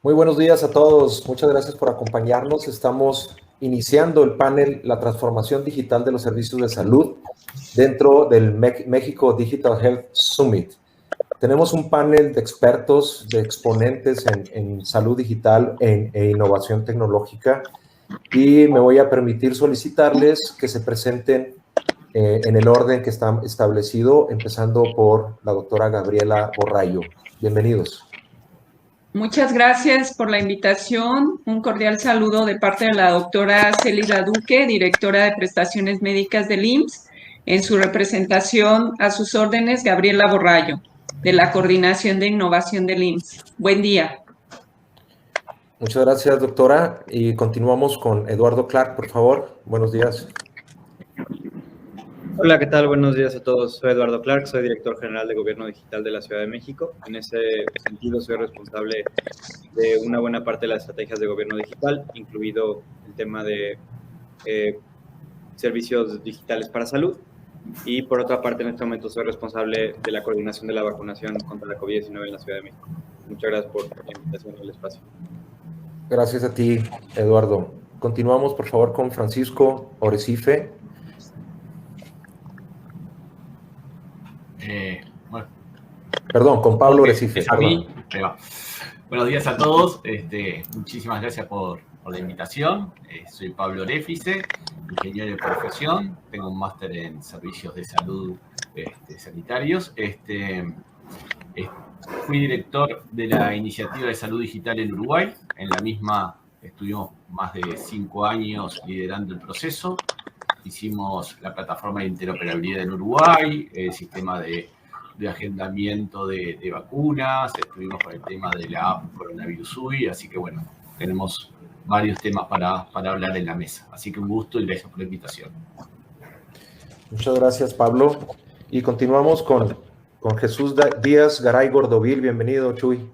Muy buenos días a todos. Muchas gracias por acompañarnos. Estamos iniciando el panel La transformación digital de los servicios de salud dentro del México Digital Health Summit. Tenemos un panel de expertos, de exponentes en salud digital e innovación tecnológica y me voy a permitir solicitarles que se presenten en el orden que está establecido, empezando por la doctora Gabriela Borrallo. Bienvenidos. Muchas gracias por la invitación. Un cordial saludo de parte de la doctora Célida Duque, directora de prestaciones médicas del IMSS. En su representación, a sus órdenes, Gabriela Borrallo, de la Coordinación de Innovación del IMSS. Buen día. Muchas gracias, doctora. Y continuamos con Eduardo Clark, por favor. Buenos días. Hola, ¿qué tal? Buenos días a todos. Soy Eduardo Clark, soy director general de Gobierno Digital de la Ciudad de México. En ese sentido, soy responsable de una buena parte de las estrategias de gobierno digital, incluido el tema de servicios digitales para salud. Y por otra parte, en este momento soy responsable de la coordinación de la vacunación contra la COVID-19 en la Ciudad de México. Muchas gracias por la invitación y el espacio. Gracias a ti, Eduardo. Continuamos, por favor, con Francisco Orecife. Bueno. Perdón, con Pablo Orecife. Es a mí. Buenos días a todos. Muchísimas gracias por la invitación. Soy Pablo Orefice, ingeniero de profesión. Tengo un máster en servicios de salud sanitarios. Fui director de la iniciativa de salud digital en Uruguay. En la misma estuvimos más de 5 años liderando el proceso. Hicimos la plataforma de interoperabilidad en Uruguay, el sistema de agendamiento de vacunas, estuvimos con el tema de la app Coronavirus UI, así que bueno, tenemos varios temas para hablar en la mesa. Así que un gusto y gracias por la invitación. Muchas gracias, Pablo. Y continuamos con Jesús Díaz Garay Gordovil. Bienvenido, Chuy.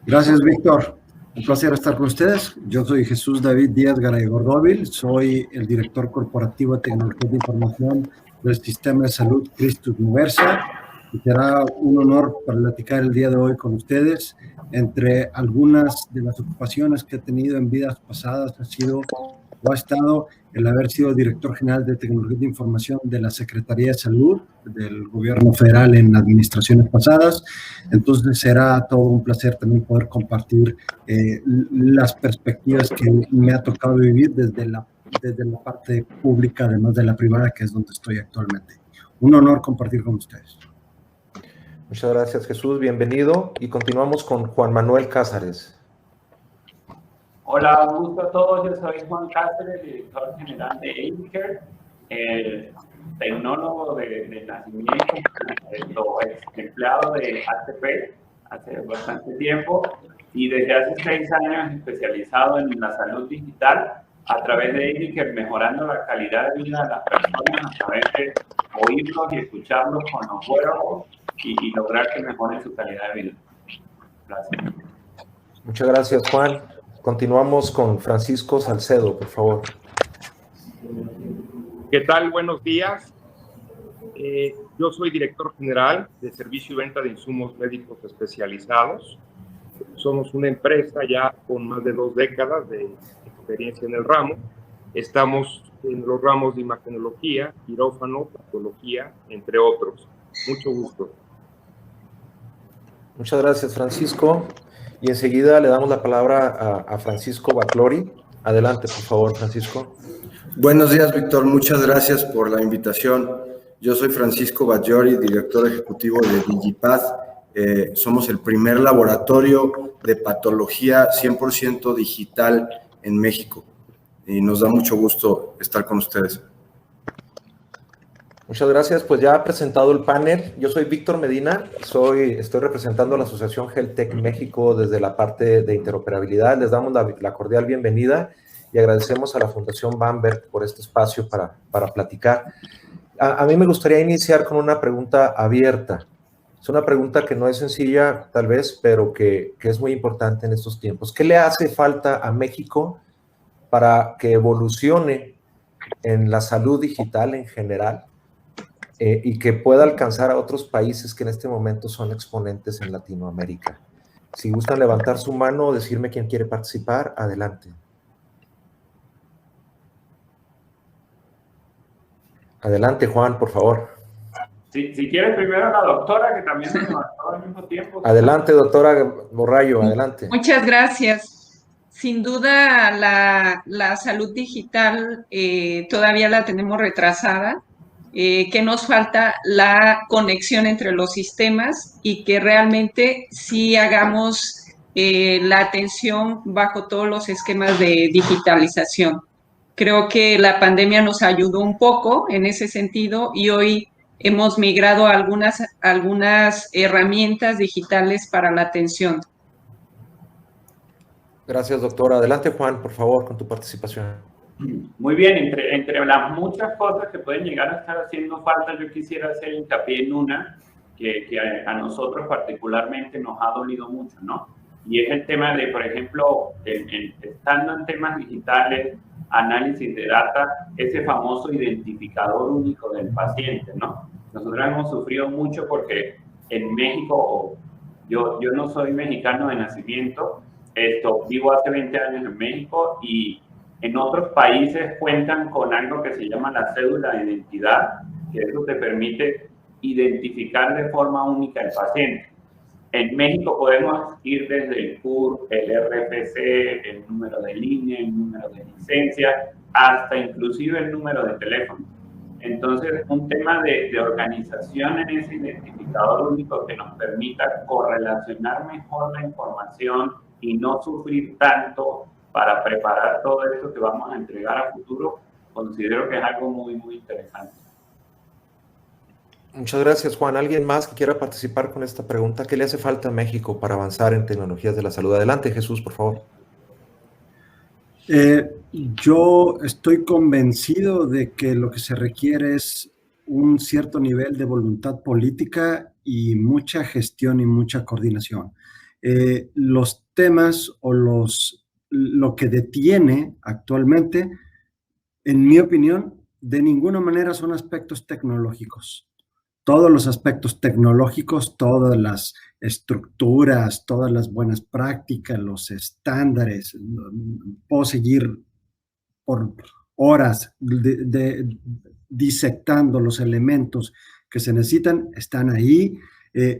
Gracias, Víctor. Un placer estar con ustedes. Yo soy Jesús David Díaz Garay Gordovil, soy el director corporativo de tecnología de información del sistema de salud Christus Nuversa. Y será un honor platicar el día de hoy con ustedes. Entre algunas de las ocupaciones que he tenido en vidas pasadas ha estado el haber sido director general de tecnología de información de la Secretaría de Salud del Gobierno Federal en administraciones pasadas. Entonces será todo un placer también poder compartir las perspectivas que me ha tocado vivir desde la parte pública, además de la privada, que es donde estoy actualmente. Un honor compartir con ustedes. Muchas gracias, Jesús. Bienvenido. Y continuamos con Juan Manuel Cázares. Hola, un gusto a todos. Yo soy Juan Cáceres, director general de Edicare, tecnólogo de nacimiento, empleado de ATP hace bastante tiempo y desde hace 6 años especializado en la salud digital a través de Edicare, mejorando la calidad de vida de las personas a través de oírlos y escucharlos con los wearables y lograr que mejoren su calidad de vida. Gracias. Muchas gracias, Juan. Continuamos con Francisco Salcedo, por favor. ¿Qué tal? Buenos días. Yo soy director general de Servicio y Venta de Insumos Médicos Especializados. Somos una empresa ya con más de 2 décadas de experiencia en el ramo. Estamos en los ramos de imagenología, quirófano, patología, entre otros. Mucho gusto. Muchas gracias, Francisco. Y enseguida le damos la palabra a Francisco Baclori. Adelante, por favor, Francisco. Buenos días, Víctor. Muchas gracias por la invitación. Yo soy Francisco Baclori, director ejecutivo de Digipath. Somos el primer laboratorio de patología 100% digital en México. Y nos da mucho gusto estar con ustedes. Muchas gracias. Pues ya ha presentado el panel. Yo soy Víctor Medina, estoy representando a la Asociación HealthTech México desde la parte de interoperabilidad. Les damos la cordial bienvenida y agradecemos a la Fundación Bamberg por este espacio para platicar. A mí me gustaría iniciar con una pregunta abierta. Es una pregunta que no es sencilla, tal vez, pero que es muy importante en estos tiempos. ¿Qué le hace falta a México para que evolucione en la salud digital en general? Y que pueda alcanzar a otros países que en este momento son exponentes en Latinoamérica. Si gustan levantar su mano o decirme quién quiere participar, adelante. Adelante, Juan, por favor. Si quieres primero la doctora, que también me levantó al mismo tiempo. Adelante, doctora Borrallo, adelante. Muchas gracias. Sin duda, la salud digital todavía la tenemos retrasada. Que nos falta la conexión entre los sistemas y que realmente sí hagamos la atención bajo todos los esquemas de digitalización. Creo que la pandemia nos ayudó un poco en ese sentido y hoy hemos migrado a algunas herramientas digitales para la atención. Gracias, doctora. Adelante, Juan, por favor, con tu participación. Muy bien, entre las muchas cosas que pueden llegar a estar haciendo falta, yo quisiera hacer hincapié en una que a nosotros particularmente nos ha dolido mucho, ¿no? Y es el tema de, por ejemplo, estando en temas digitales, análisis de data, ese famoso identificador único del paciente, ¿no? Nosotros hemos sufrido mucho porque en México, yo no soy mexicano de nacimiento, vivo hace 20 años en México y en otros países cuentan con algo que se llama la cédula de identidad, que eso te permite identificar de forma única al paciente. En México podemos ir desde el CUR, el RFC, el número de línea, el número de licencia, hasta inclusive el número de teléfono. Entonces, un tema de organización en ese identificador único que nos permita correlacionar mejor la información y no sufrir tanto para preparar todo esto que vamos a entregar a futuro, considero que es algo muy, muy interesante. Muchas gracias, Juan. ¿Alguien más que quiera participar con esta pregunta? ¿Qué le hace falta a México para avanzar en tecnologías de la salud? Adelante, Jesús, por favor. Yo estoy convencido de que lo que se requiere es un cierto nivel de voluntad política y mucha gestión y mucha coordinación. Los temas o lo que detiene actualmente, en mi opinión, de ninguna manera son aspectos tecnológicos. Todos los aspectos tecnológicos, todas las estructuras, todas las buenas prácticas, los estándares, puedo seguir por horas disectando los elementos que se necesitan, están ahí,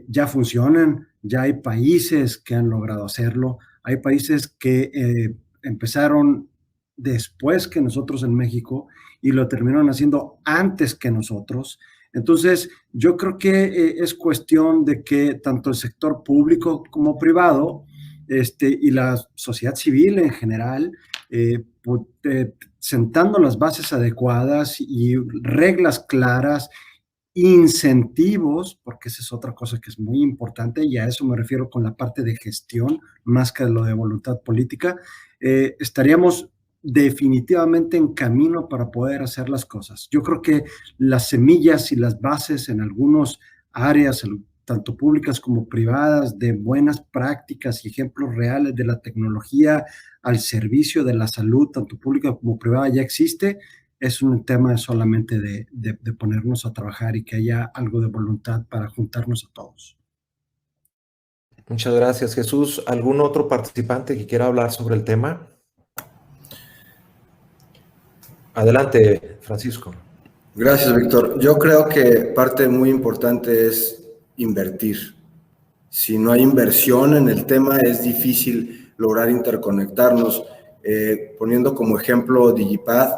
ya funcionan, ya hay países que han logrado hacerlo, hay países que empezaron después que nosotros en México y lo terminaron haciendo antes que nosotros. Entonces, yo creo que es cuestión de que tanto el sector público como privado y la sociedad civil en general, sentando las bases adecuadas y reglas claras, incentivos, porque esa es otra cosa que es muy importante, y a eso me refiero con la parte de gestión, más que lo de voluntad política, estaríamos definitivamente en camino para poder hacer las cosas. Yo creo que las semillas y las bases en algunas áreas, tanto públicas como privadas, de buenas prácticas y ejemplos reales de la tecnología al servicio de la salud, tanto pública como privada, ya existe. Es un tema solamente de ponernos a trabajar y que haya algo de voluntad para juntarnos a todos. Muchas gracias, Jesús. ¿Algún otro participante que quiera hablar sobre el tema? Adelante, Francisco. Gracias, Víctor. Yo creo que parte muy importante es invertir. Si no hay inversión en el tema, es difícil lograr interconectarnos. Poniendo como ejemplo DigiPath,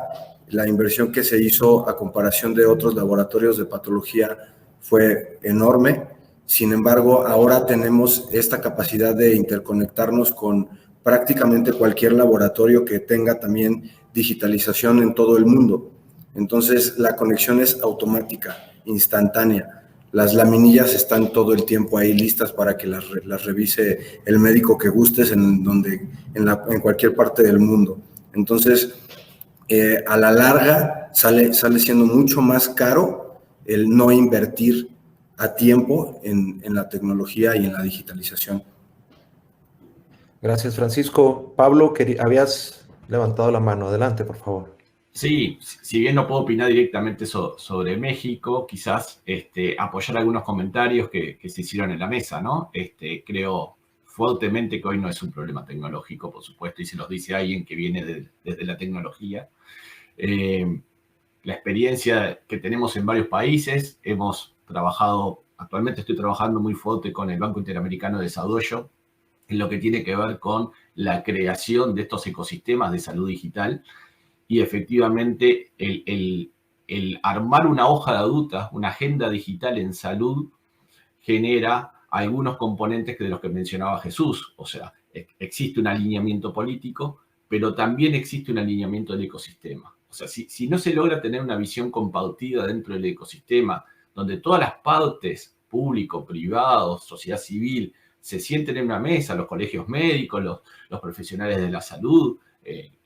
la inversión que se hizo a comparación de otros laboratorios de patología fue enorme. Sin embargo, ahora tenemos esta capacidad de interconectarnos con prácticamente cualquier laboratorio que tenga también digitalización en todo el mundo. Entonces, la conexión es automática, instantánea. Las laminillas están todo el tiempo ahí listas para que las revise el médico que gustes en cualquier parte del mundo. Entonces, a la larga sale siendo mucho más caro el no invertir a tiempo en la tecnología y en la digitalización. Gracias, Francisco. Pablo, habías levantado la mano. Adelante, por favor. Sí, si bien no puedo opinar directamente sobre México, quizás apoyar algunos comentarios que se hicieron en la mesa, ¿no? Creo fuertemente que hoy no es un problema tecnológico, por supuesto, y se los dice alguien que viene desde la tecnología. La experiencia que tenemos en varios países, hemos trabajado, actualmente estoy trabajando muy fuerte con el Banco Interamericano de Desarrollo, en lo que tiene que ver con la creación de estos ecosistemas de salud digital, y efectivamente el armar una hoja de ruta, una agenda digital en salud, genera algunos componentes de los que mencionaba Jesús. O sea, existe un alineamiento político, pero también existe un alineamiento del ecosistema. O sea, si no se logra tener una visión compartida dentro del ecosistema, donde todas las partes, público, privado, sociedad civil, se sienten en una mesa, los colegios médicos, los profesionales de la salud,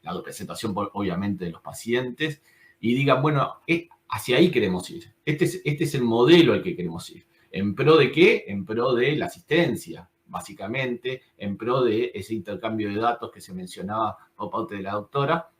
la representación, obviamente, de los pacientes, y digan, bueno, hacia ahí queremos ir. Este es el modelo al que queremos ir. ¿En pro de qué? En pro de la asistencia, básicamente, en pro de ese intercambio de datos que se mencionaba por parte de la doctora.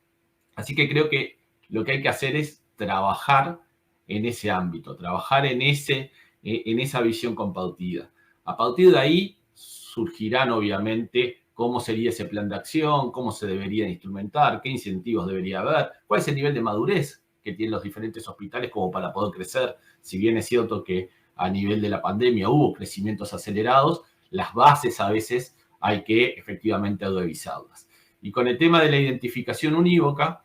Así que creo que lo que hay que hacer es trabajar en ese ámbito, trabajar en esa visión compartida. A partir de ahí surgirán, obviamente, cómo sería ese plan de acción, cómo se debería instrumentar, qué incentivos debería haber, cuál es el nivel de madurez que tienen los diferentes hospitales como para poder crecer. Si bien es cierto que a nivel de la pandemia hubo crecimientos acelerados, las bases a veces hay que efectivamente revisarlas. Y con el tema de la identificación unívoca,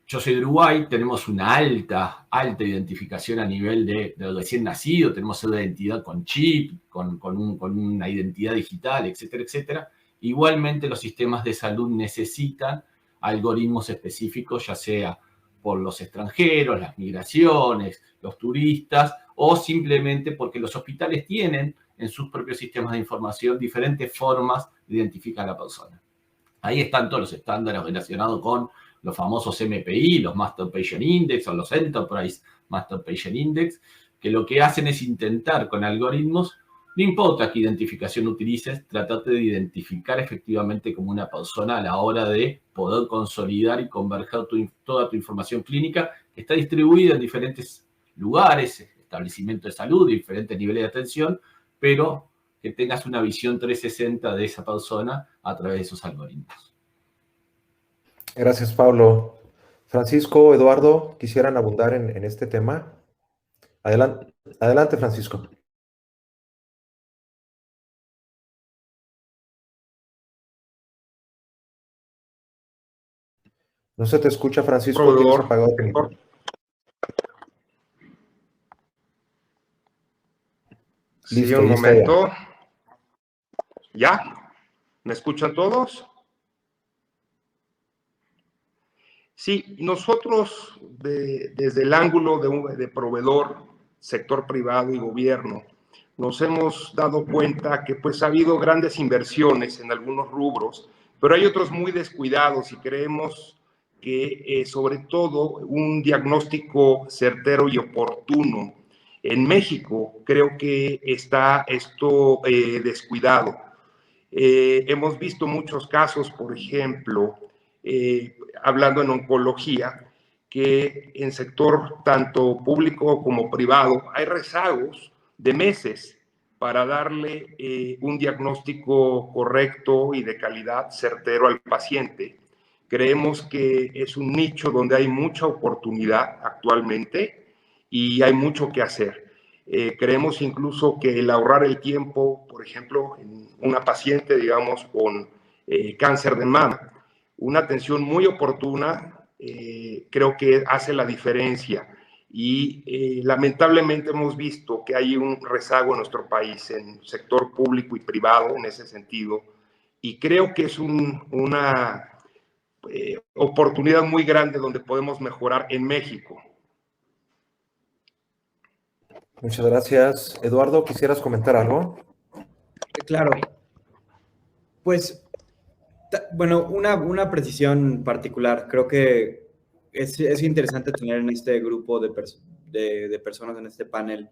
yo soy de Uruguay, tenemos una alta identificación a nivel de recién nacido, tenemos una identidad con chip, con una identidad digital, etcétera, etcétera. Igualmente los sistemas de salud necesitan algoritmos específicos, ya sea por los extranjeros, las migraciones, los turistas, o simplemente porque los hospitales tienen en sus propios sistemas de información diferentes formas de identificar a la persona. Ahí están todos los estándares relacionados con los famosos MPI, los Master Patient Index o los Enterprise Master Patient Index, que lo que hacen es intentar con algoritmos, no importa qué identificación utilices, tratarte de identificar efectivamente como una persona a la hora de poder consolidar y converger toda tu información clínica, que está distribuida en diferentes lugares, establecimientos de salud, diferentes niveles de atención, pero que tengas una visión 360 de esa persona a través de esos algoritmos. Gracias, Pablo. Francisco, Eduardo, ¿quisieran abundar en este tema? Adelante, Francisco. No se te escucha, Francisco. ¿Tienes apagado tu micrófono? Sí, un momento. ¿Ya? ¿Me escuchan todos? Sí, nosotros desde el ángulo de proveedor, sector privado y gobierno, nos hemos dado cuenta que pues ha habido grandes inversiones en algunos rubros, pero hay otros muy descuidados y creemos que sobre todo un diagnóstico certero y oportuno. En México creo que está esto descuidado. Hemos visto muchos casos, por ejemplo, hablando en oncología, que en sector tanto público como privado hay rezagos de meses para darle un diagnóstico correcto y de calidad certero al paciente. Creemos que es un nicho donde hay mucha oportunidad actualmente y hay mucho que hacer. Creemos incluso que el ahorrar el tiempo, por ejemplo, en una paciente, digamos, con cáncer de mama, una atención muy oportuna, creo que hace la diferencia. Y lamentablemente hemos visto que hay un rezago en nuestro país, en el sector público y privado, en ese sentido. Y creo que es una oportunidad muy grande donde podemos mejorar en México. Muchas gracias. Eduardo, ¿quisieras comentar algo? Claro. Pues, bueno, una precisión particular. Creo que es interesante tener en este grupo de personas, en este panel,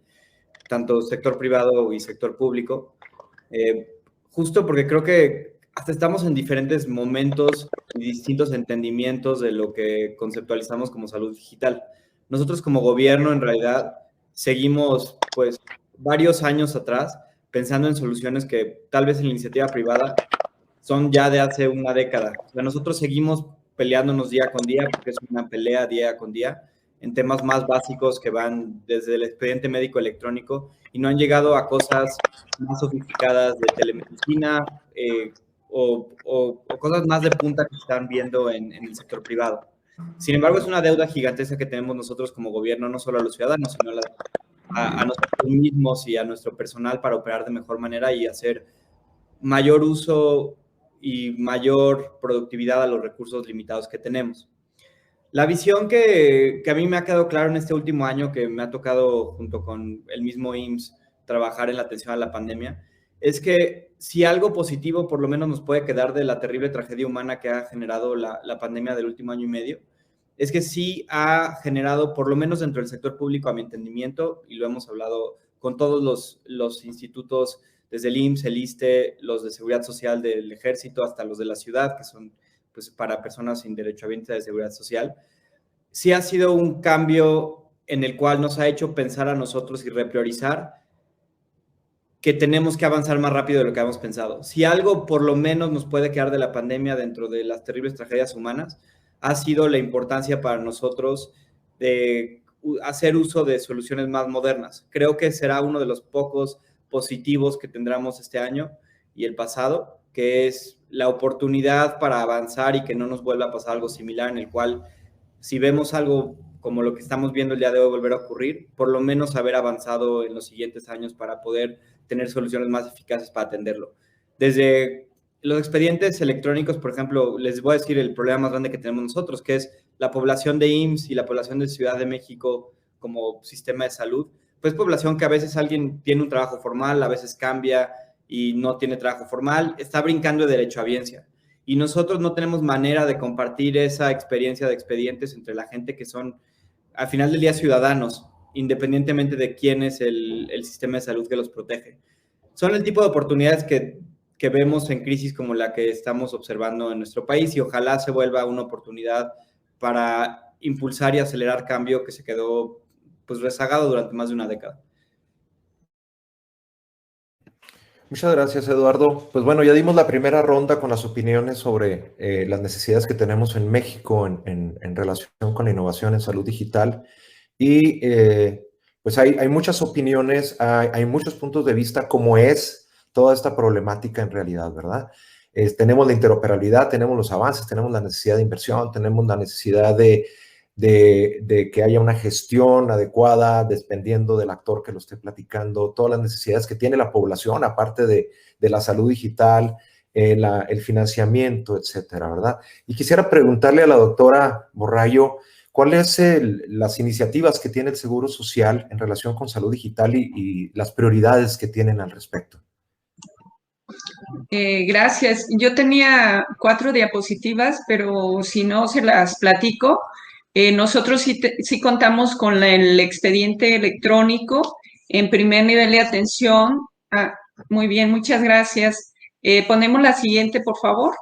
tanto sector privado y sector público, justo porque creo que hasta estamos en diferentes momentos y distintos entendimientos de lo que conceptualizamos como salud digital. Nosotros como gobierno, en realidad, seguimos, pues, varios años atrás pensando en soluciones que tal vez en la iniciativa privada son ya de hace una década. O sea, nosotros seguimos peleándonos día con día, porque es una pelea día con día, en temas más básicos que van desde el expediente médico electrónico y no han llegado a cosas más sofisticadas de telemedicina o cosas más de punta que están viendo en el sector privado. Sin embargo, es una deuda gigantesca que tenemos nosotros como gobierno, no solo a los ciudadanos, sino a nosotros mismos y a nuestro personal para operar de mejor manera y hacer mayor uso y mayor productividad a los recursos limitados que tenemos. La visión que a mí me ha quedado claro en este último año, que me ha tocado junto con el mismo IMSS trabajar en la atención a la pandemia, es que si algo positivo por lo menos nos puede quedar de la terrible tragedia humana que ha generado la pandemia del último año y medio, es que sí ha generado, por lo menos dentro del sector público, a mi entendimiento, y lo hemos hablado con todos los institutos, desde el IMSS, el ISSSTE, los de Seguridad Social del Ejército, hasta los de la ciudad, que son pues, para personas sin derechohabiente de seguridad social, sí ha sido un cambio en el cual nos ha hecho pensar a nosotros y repriorizar que tenemos que avanzar más rápido de lo que habíamos pensado. Si algo por lo menos nos puede quedar de la pandemia dentro de las terribles tragedias humanas, ha sido la importancia para nosotros de hacer uso de soluciones más modernas. Creo que será uno de los pocos positivos que tendremos este año y el pasado, que es la oportunidad para avanzar y que no nos vuelva a pasar algo similar, en el cual si vemos algo como lo que estamos viendo el día de hoy volver a ocurrir, por lo menos haber avanzado en los siguientes años para poder tener soluciones más eficaces para atenderlo. Desde los expedientes electrónicos, por ejemplo, les voy a decir el problema más grande que tenemos nosotros, que es la población de IMSS y la población de Ciudad de México como sistema de salud, pues población que a veces alguien tiene un trabajo formal, a veces cambia y no tiene trabajo formal, está brincando de derechohabiencia. Y nosotros no tenemos manera de compartir esa experiencia de expedientes entre la gente que son, al final del día, ciudadanos, independientemente de quién es el sistema de salud que los protege. Son el tipo de oportunidades que vemos en crisis como la que estamos observando en nuestro país y ojalá se vuelva una oportunidad para impulsar y acelerar cambio que se quedó pues rezagado durante más de una década. Muchas gracias, Eduardo. Pues bueno, ya dimos la primera ronda con las opiniones sobre las necesidades que tenemos en México en relación con la innovación en salud digital. Y pues hay muchas opiniones, hay muchos puntos de vista, como es toda esta problemática en realidad, ¿verdad? Tenemos la interoperabilidad, tenemos los avances, tenemos la necesidad de inversión, tenemos la necesidad de que haya una gestión adecuada, dependiendo del actor que lo esté platicando, todas las necesidades que tiene la población, aparte de la salud digital, el financiamiento, etcétera, ¿verdad? Y quisiera preguntarle a la doctora Borrallo, ¿cuáles son las iniciativas que tiene el Seguro Social en relación con salud digital y las prioridades que tienen al respecto? Gracias. Yo tenía 4 diapositivas, pero si no, se las platico. Nosotros sí contamos con el expediente electrónico en primer nivel de atención. Muy bien, muchas gracias. Ponemos la siguiente, por favor.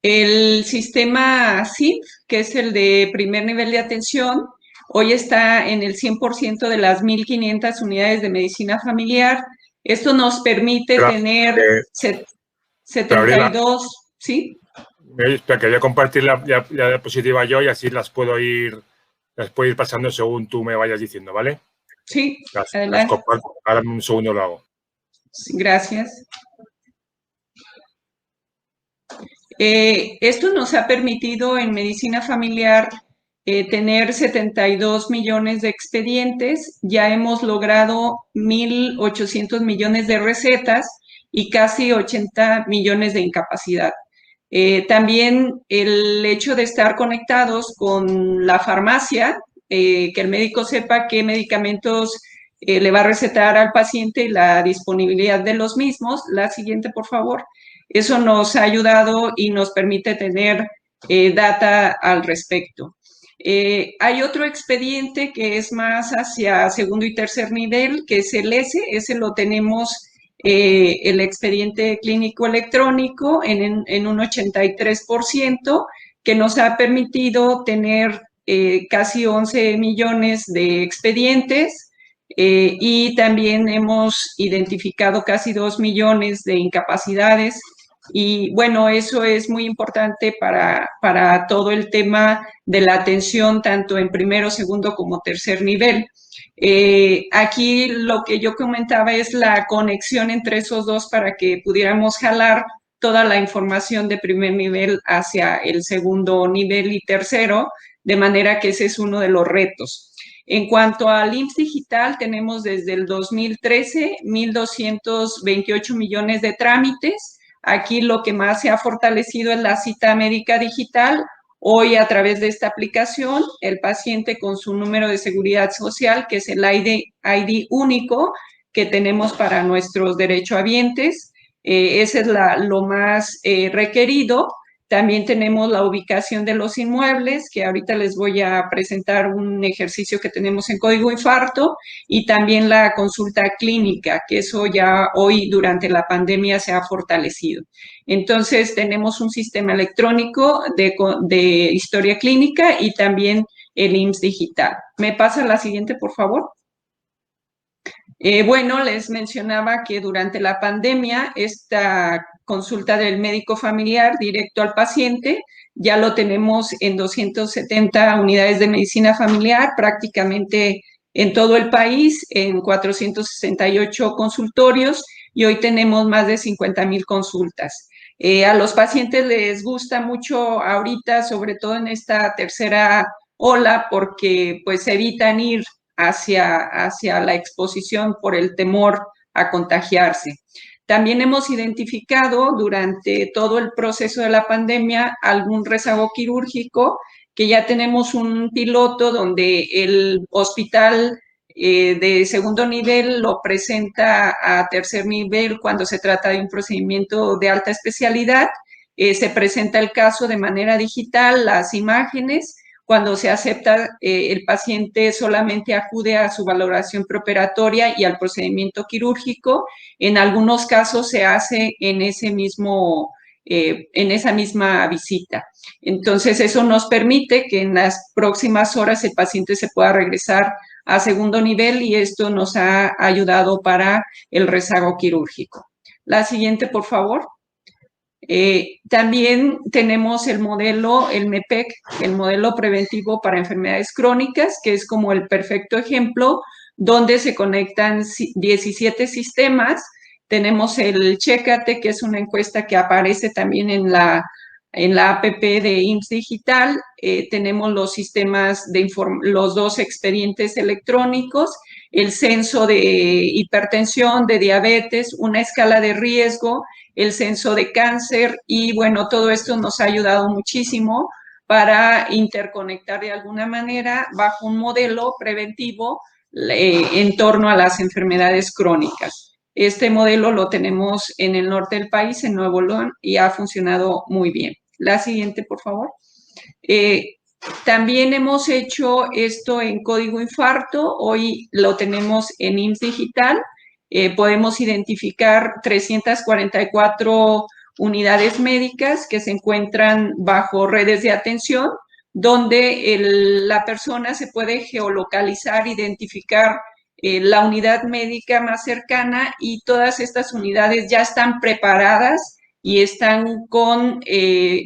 El sistema SIF, que es el de primer nivel de atención, hoy está en el 100% de las 1.500 unidades de medicina familiar. Esto nos permite tener 72, ¿sí? Espera, que voy a compartir la diapositiva yo y así las puedo ir pasando según tú me vayas diciendo, ¿vale? Sí, adelante. Las comparto. Ahora un segundo lo hago. Gracias. Esto nos ha permitido en medicina familiar tener 72 millones de expedientes. Ya hemos logrado 1.800 millones de recetas y casi 80 millones de incapacidad. También el hecho de estar conectados con la farmacia, que el médico sepa qué medicamentos le va a recetar al paciente y la disponibilidad de los mismos. La siguiente, por favor. Eso nos ha ayudado y nos permite tener data al respecto. Hay otro expediente que es más hacia segundo y tercer nivel, que es el S. Ese lo tenemos, el expediente clínico electrónico, en un 83%, que nos ha permitido tener casi 11 millones de expedientes, y también hemos identificado casi 2 millones de incapacidades. Y bueno, eso es muy importante para todo el tema de la atención, tanto en primero, segundo como tercer nivel. Aquí lo que yo comentaba es la conexión entre esos dos para que pudiéramos jalar toda la información de primer nivel hacia el segundo nivel y tercero, de manera que ese es uno de los retos. En cuanto al IMSS Digital, tenemos desde el 2013 1.228 millones de trámites. Aquí lo que más se ha fortalecido es la cita médica digital. Hoy, a través de esta aplicación, el paciente con su número de seguridad social, que es el ID único que tenemos para nuestros derechohabientes, ese es lo más requerido. También tenemos la ubicación de los inmuebles, que ahorita les voy a presentar un ejercicio que tenemos en Código Infarto, y también la consulta clínica, que eso ya hoy durante la pandemia se ha fortalecido. Entonces, tenemos un sistema electrónico de historia clínica y también el IMSS Digital. ¿Me pasa la siguiente, por favor? Bueno, les mencionaba que durante la pandemia esta consulta del médico familiar directo al paciente ya lo tenemos en 270 unidades de medicina familiar, prácticamente en todo el país, en 468 consultorios, y hoy tenemos más de 50,000 consultas. A los pacientes les gusta mucho ahorita, sobre todo en esta tercera ola, porque pues evitan ir hacia la exposición por el temor a contagiarse. También hemos identificado durante todo el proceso de la pandemia algún rezago quirúrgico, que ya tenemos un piloto donde el hospital de segundo nivel lo presenta a tercer nivel cuando se trata de un procedimiento de alta especialidad. Se presenta el caso de manera digital, las imágenes. Cuando se acepta, el paciente solamente acude a su valoración preoperatoria y al procedimiento quirúrgico. En algunos casos se hace en esa misma visita. Entonces, eso nos permite que en las próximas horas el paciente se pueda regresar a segundo nivel, y esto nos ha ayudado para el rezago quirúrgico. La siguiente, por favor. También tenemos el modelo, el MEPEC, el modelo preventivo para enfermedades crónicas, que es como el perfecto ejemplo, donde se conectan 17 sistemas. Tenemos el Chécate, que es una encuesta que aparece también en la app de IMSS Digital. Tenemos los sistemas los 2 expedientes electrónicos, el censo de hipertensión, de diabetes, una escala de riesgo, el censo de cáncer, y bueno, todo esto nos ha ayudado muchísimo para interconectar de alguna manera bajo un modelo preventivo en torno a las enfermedades crónicas. Este modelo lo tenemos en el norte del país, en Nuevo León, y ha funcionado muy bien. La siguiente, por favor. También hemos hecho esto en Código Infarto. Hoy lo tenemos en IMSS Digital. Podemos identificar 344 unidades médicas que se encuentran bajo redes de atención, donde la persona se puede geolocalizar, identificar la unidad médica más cercana, y todas estas unidades ya están preparadas y están con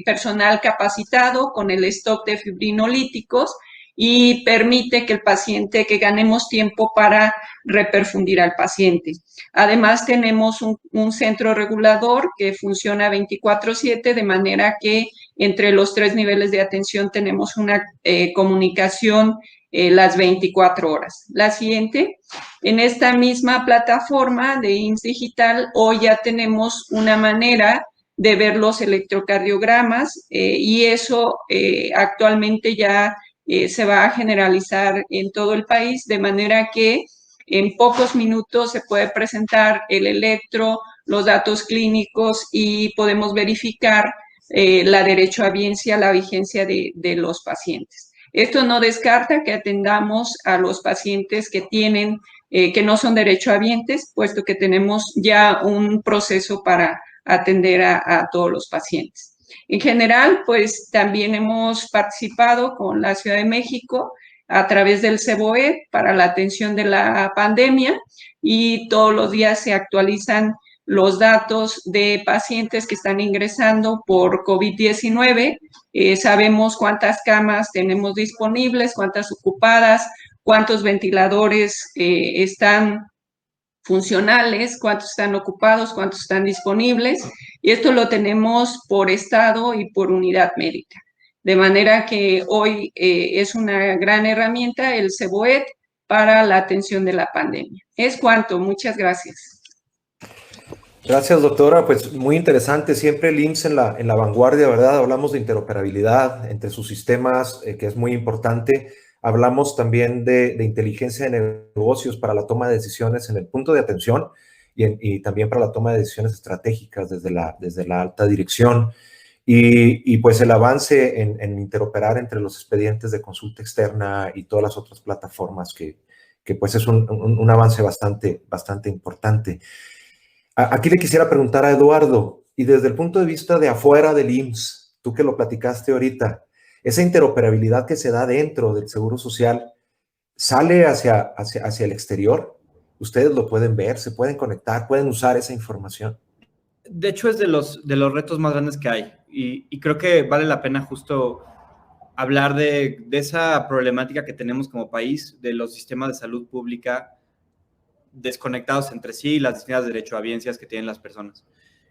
personal capacitado, con el stock de fibrinolíticos, y permite que ganemos tiempo para reperfundir al paciente. Además, tenemos un centro regulador que funciona 24/7, de manera que entre los 3 niveles de atención tenemos una comunicación las 24 horas. La siguiente. En esta misma plataforma de IMSS Digital, hoy ya tenemos una manera de ver los electrocardiogramas, y eso actualmente ya se va a generalizar en todo el país, de manera que en pocos minutos se puede presentar el electro, los datos clínicos, y podemos verificar la derechohabiencia, la vigencia de los pacientes. Esto no descarta que atendamos a los pacientes que no son derechohabientes, puesto que tenemos ya un proceso para atender a todos los pacientes. En general, pues también hemos participado con la Ciudad de México a través del CEBOET para la atención de la pandemia y todos los días se actualizan los datos de pacientes que están ingresando por COVID-19. Sabemos cuántas camas tenemos disponibles, cuántas ocupadas, cuántos ventiladores están funcionales, cuántos están ocupados, cuántos están disponibles, y esto lo tenemos por estado y por unidad médica. De manera que hoy es una gran herramienta el CEBOET para la atención de la pandemia. Es cuanto, muchas gracias. Gracias, doctora. Pues muy interesante. Siempre el IMSS en la vanguardia, ¿verdad? Hablamos de interoperabilidad entre sus sistemas, que es muy importante. Hablamos también de inteligencia de negocios para la toma de decisiones en el punto de atención y también para la toma de decisiones estratégicas desde la alta dirección. Y pues el avance en interoperar entre los expedientes de consulta externa y todas las otras plataformas que pues es un avance bastante importante. Aquí le quisiera preguntar a Eduardo, y desde el punto de vista de afuera del IMSS, tú que lo platicaste ahorita, esa interoperabilidad que se da dentro del Seguro Social, ¿sale hacia el exterior? Ustedes lo pueden ver, se pueden conectar, pueden usar esa información. De hecho, es de los retos más grandes que hay, y creo que vale la pena justo hablar de esa problemática que tenemos como país, de los sistemas de salud pública desconectados entre sí y las distintas derechohabiencias que tienen las personas.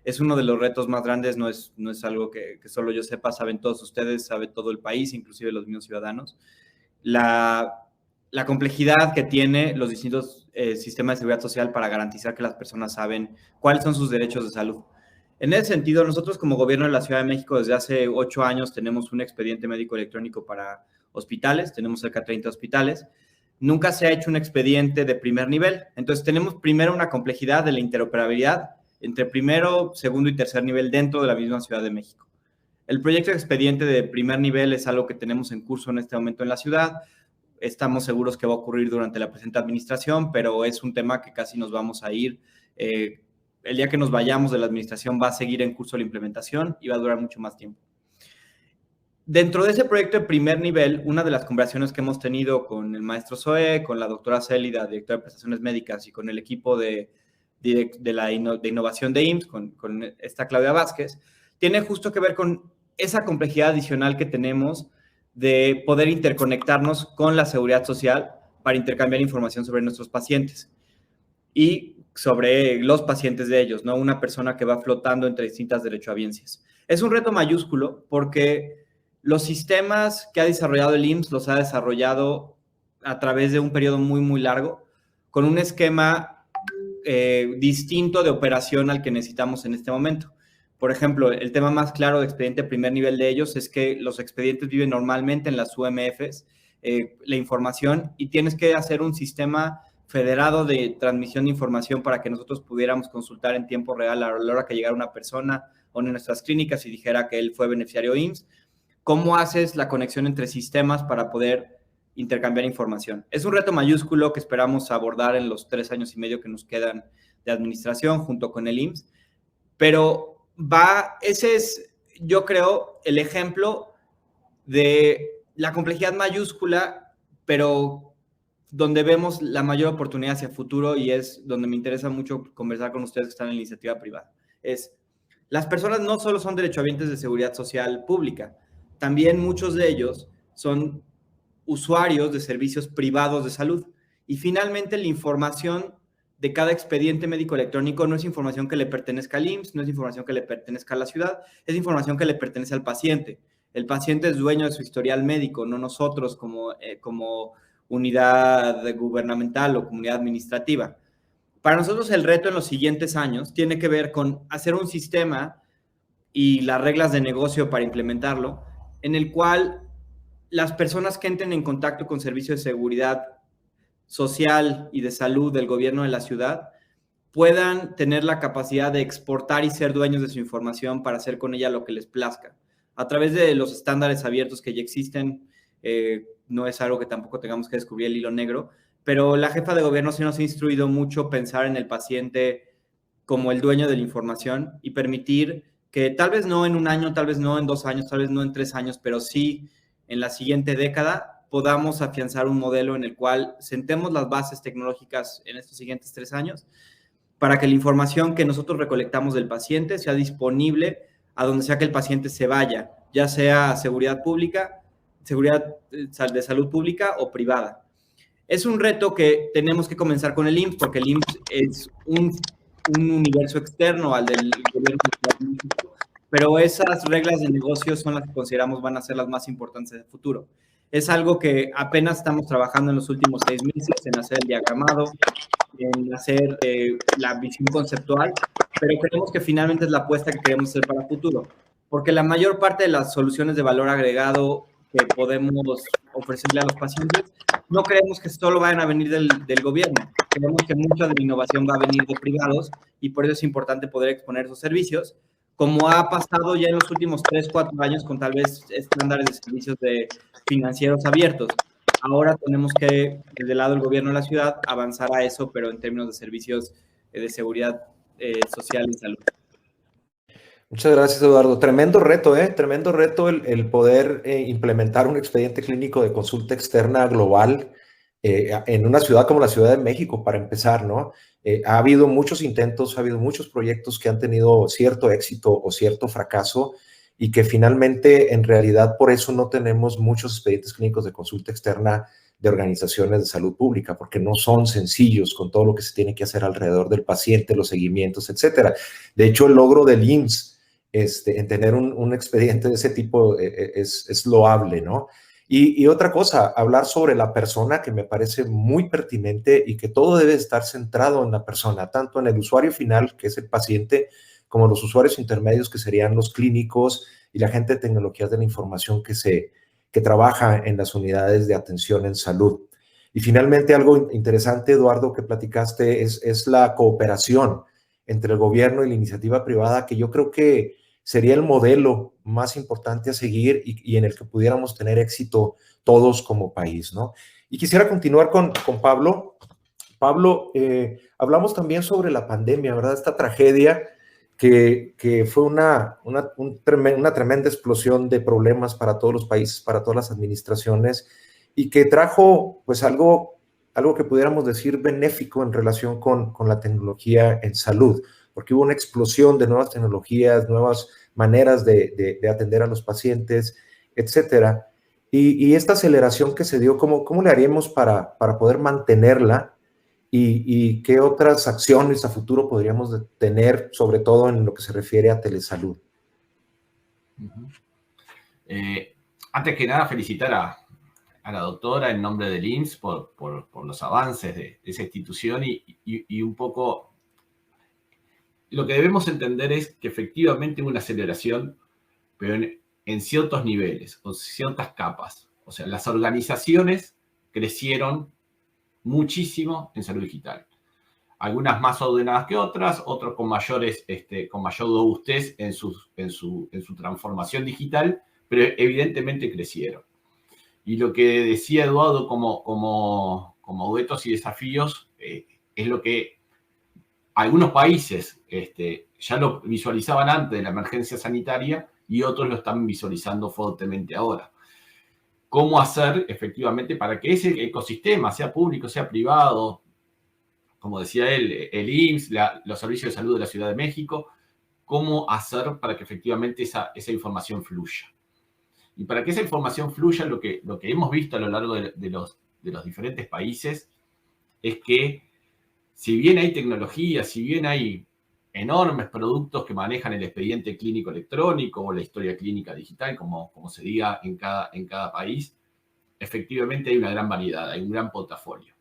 Es uno de los retos más grandes, no es algo que solo yo sepa, saben todos ustedes, sabe todo el país, inclusive los mismos ciudadanos. La complejidad que tiene los distintos sistemas de seguridad social para garantizar que las personas saben cuáles son sus derechos de salud. En ese sentido, nosotros como gobierno de la Ciudad de México desde hace 8 años tenemos un expediente médico electrónico para hospitales, tenemos cerca de 30 hospitales. Nunca se ha hecho un expediente de primer nivel. Entonces, tenemos primero una complejidad de la interoperabilidad entre primero, segundo y tercer nivel dentro de la misma Ciudad de México. El proyecto de expediente de primer nivel es algo que tenemos en curso en este momento en la ciudad. Estamos seguros que va a ocurrir durante la presente administración, pero es un tema que casi nos vamos a ir. El día que nos vayamos de la administración va a seguir en curso la implementación y va a durar mucho más tiempo. Dentro de ese proyecto de primer nivel, una de las conversaciones que hemos tenido con el maestro Zoe, con la doctora Célida, directora de prestaciones médicas, y con el equipo de innovación de IMSS, con esta Claudia Vázquez, tiene justo que ver con esa complejidad adicional que tenemos de poder interconectarnos con la seguridad social para intercambiar información sobre nuestros pacientes y sobre los pacientes de ellos, ¿no? Una persona que va flotando entre distintas derechohabiencias. Es un reto mayúsculo porque los sistemas que ha desarrollado el IMSS los ha desarrollado a través de un periodo muy, muy largo, con un esquema distinto de operación al que necesitamos en este momento. Por ejemplo, el tema más claro de expediente de primer nivel de ellos es que los expedientes viven normalmente en las UMFs, la información, y tienes que hacer un sistema federado de transmisión de información para que nosotros pudiéramos consultar en tiempo real a la hora que llegara una persona a una de nuestras clínicas y dijera que él fue beneficiario IMSS. ¿Cómo haces la conexión entre sistemas para poder intercambiar información? Es un reto mayúsculo que esperamos abordar en los 3 años y medio que nos quedan de administración junto con el IMSS, pero ese es, yo creo, el ejemplo de la complejidad mayúscula, pero donde vemos la mayor oportunidad hacia el futuro, y es donde me interesa mucho conversar con ustedes que están en la iniciativa privada. Las personas no solo son derechohabientes de seguridad social pública, también muchos de ellos son usuarios de servicios privados de salud. Y finalmente, la información de cada expediente médico electrónico no es información que le pertenezca al IMSS, no es información que le pertenezca a la ciudad, es información que le pertenece al paciente. El paciente es dueño de su historial médico, no nosotros como unidad gubernamental o comunidad administrativa. Para nosotros el reto en los siguientes años tiene que ver con hacer un sistema y las reglas de negocio para implementarlo, en el cual las personas que entren en contacto con servicios de seguridad social y de salud del gobierno de la ciudad puedan tener la capacidad de exportar y ser dueños de su información para hacer con ella lo que les plazca. A través de los estándares abiertos que ya existen, no es algo que tampoco tengamos que descubrir el hilo negro, pero la jefa de gobierno sí nos ha instruido mucho pensar en el paciente como el dueño de la información y permitir que tal vez no en 1 año, tal vez no en 2 años, tal vez no en 3 años, pero sí en la siguiente década podamos afianzar un modelo en el cual sentemos las bases tecnológicas en estos siguientes 3 años para que la información que nosotros recolectamos del paciente sea disponible a donde sea que el paciente se vaya, ya sea seguridad pública, seguridad de salud pública o privada. Es un reto que tenemos que comenzar con el IMSS, porque el IMSS es un universo externo al del gobierno de México, pero esas reglas de negocio son las que consideramos van a ser las más importantes del futuro. Es algo que apenas estamos trabajando en los últimos 6 meses, en hacer el diagramado, en hacer la visión conceptual, pero creemos que finalmente es la apuesta que queremos hacer para el futuro, porque la mayor parte de las soluciones de valor agregado que podemos ofrecerle a los pacientes, no creemos que solo vayan a venir del gobierno, creemos que mucha de la innovación va a venir de privados y por eso es importante poder exponer esos servicios, como ha pasado ya en los últimos 3, 4 años con tal vez estándares de servicios de financieros abiertos. Ahora tenemos que, desde el lado del gobierno de la ciudad, avanzar a eso, pero en términos de servicios de seguridad social y salud. Muchas gracias, Eduardo. Tremendo reto, Tremendo reto el poder implementar un expediente clínico de consulta externa global en una ciudad como la Ciudad de México, para empezar, ¿no? Ha habido muchos intentos, ha habido muchos proyectos que han tenido cierto éxito o cierto fracaso y que finalmente, en realidad, por eso no tenemos muchos expedientes clínicos de consulta externa de organizaciones de salud pública, porque no son sencillos con todo lo que se tiene que hacer alrededor del paciente, los seguimientos, etcétera. De hecho, el logro del IMSS en tener un expediente de ese tipo es loable, ¿no? Y otra cosa, hablar sobre la persona, que me parece muy pertinente y que todo debe estar centrado en la persona, tanto en el usuario final, que es el paciente, como los usuarios intermedios, que serían los clínicos y la gente de tecnologías de la información que trabaja en las unidades de atención en salud. Y finalmente, algo interesante, Eduardo, que platicaste, es la cooperación entre el gobierno y la iniciativa privada, que yo creo que sería el modelo más importante a seguir y en el que pudiéramos tener éxito todos como país, ¿no? Y quisiera continuar con Pablo. Pablo, hablamos también sobre la pandemia, ¿verdad? Esta tragedia que fue una tremenda explosión de problemas para todos los países, para todas las administraciones, y que trajo pues algo que pudiéramos decir benéfico en relación con la tecnología en salud, porque hubo una explosión de nuevas tecnologías, nuevas maneras de atender a los pacientes, etcétera. Y esta aceleración que se dio, ¿cómo le haríamos para poder mantenerla? ¿Y qué otras acciones a futuro podríamos tener, sobre todo en lo que se refiere a telesalud? Antes que nada, felicitar a la doctora en nombre del IMSS por los avances de esa institución y un poco lo que debemos entender es que efectivamente hubo una aceleración, pero en ciertos niveles o ciertas capas. O sea, las organizaciones crecieron muchísimo en salud digital. Algunas más ordenadas que otras, otros con mayor robustez en su transformación digital, pero evidentemente crecieron. Y lo que decía Eduardo como retos y desafíos es lo que algunos países ya lo visualizaban antes de la emergencia sanitaria y otros lo están visualizando fuertemente ahora. ¿Cómo hacer efectivamente para que ese ecosistema, sea público, sea privado, como decía él, el IMSS, los servicios de salud de la Ciudad de México, cómo hacer para que efectivamente esa información fluya? Y para que esa información fluya, lo que hemos visto a lo largo de los diferentes países es que si bien hay tecnología, si bien hay enormes productos que manejan el expediente clínico electrónico o la historia clínica digital, como se diga en cada país, efectivamente hay una gran variedad, hay un gran portafolio.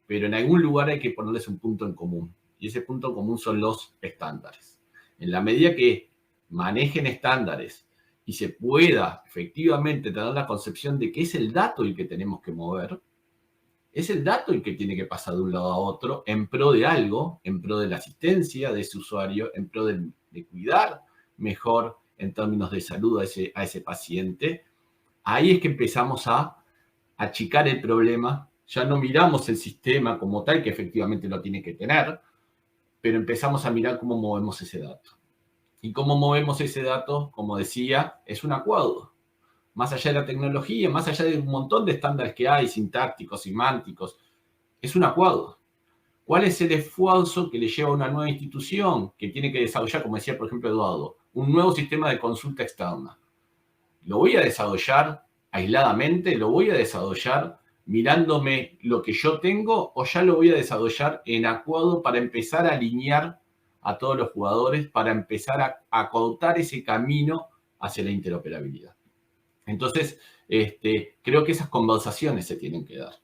Pero en algún lugar hay que ponerles un punto en común. Y ese punto en común son los estándares. En la medida que manejen estándares y se pueda efectivamente tener la concepción de que es el dato el que tenemos que mover, es el dato el que tiene que pasar de un lado a otro en pro de algo, en pro de la asistencia de ese usuario, en pro de cuidar mejor en términos de salud a ese paciente. Ahí es que empezamos a achicar el problema. Ya no miramos el sistema como tal, que efectivamente lo tiene que tener, pero empezamos a mirar cómo movemos ese dato. Y cómo movemos ese dato, como decía, es un acuerdo. más allá de la tecnología, más allá de un montón de estándares que hay, sintácticos, semánticos, es un acuerdo. ¿Cuál es el esfuerzo que le lleva a una nueva institución que tiene que desarrollar, como decía por ejemplo Eduardo, un nuevo sistema de consulta externa? ¿Lo voy a desarrollar aisladamente? ¿Lo voy a desarrollar mirándome lo que yo tengo? ¿O ya lo voy a desarrollar en acuerdo para empezar a alinear a todos los jugadores, para empezar a acortar ese camino hacia la interoperabilidad? Entonces, creo que esas conversaciones se tienen que dar.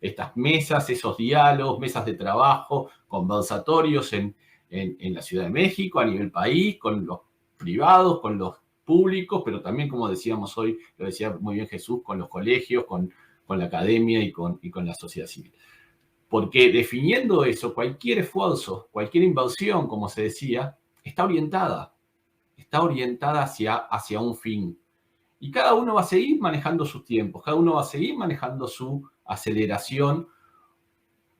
Estas mesas, esos diálogos, mesas de trabajo, conversatorios en la Ciudad de México, a nivel país, con los privados, con los públicos, pero también, como decíamos hoy, lo decía muy bien Jesús, con los colegios, con la academia y con la sociedad civil. Porque definiendo eso, cualquier esfuerzo, cualquier inversión, como se decía, está orientada hacia un fin. Y cada uno va a seguir manejando sus tiempos, cada uno va a seguir manejando su aceleración,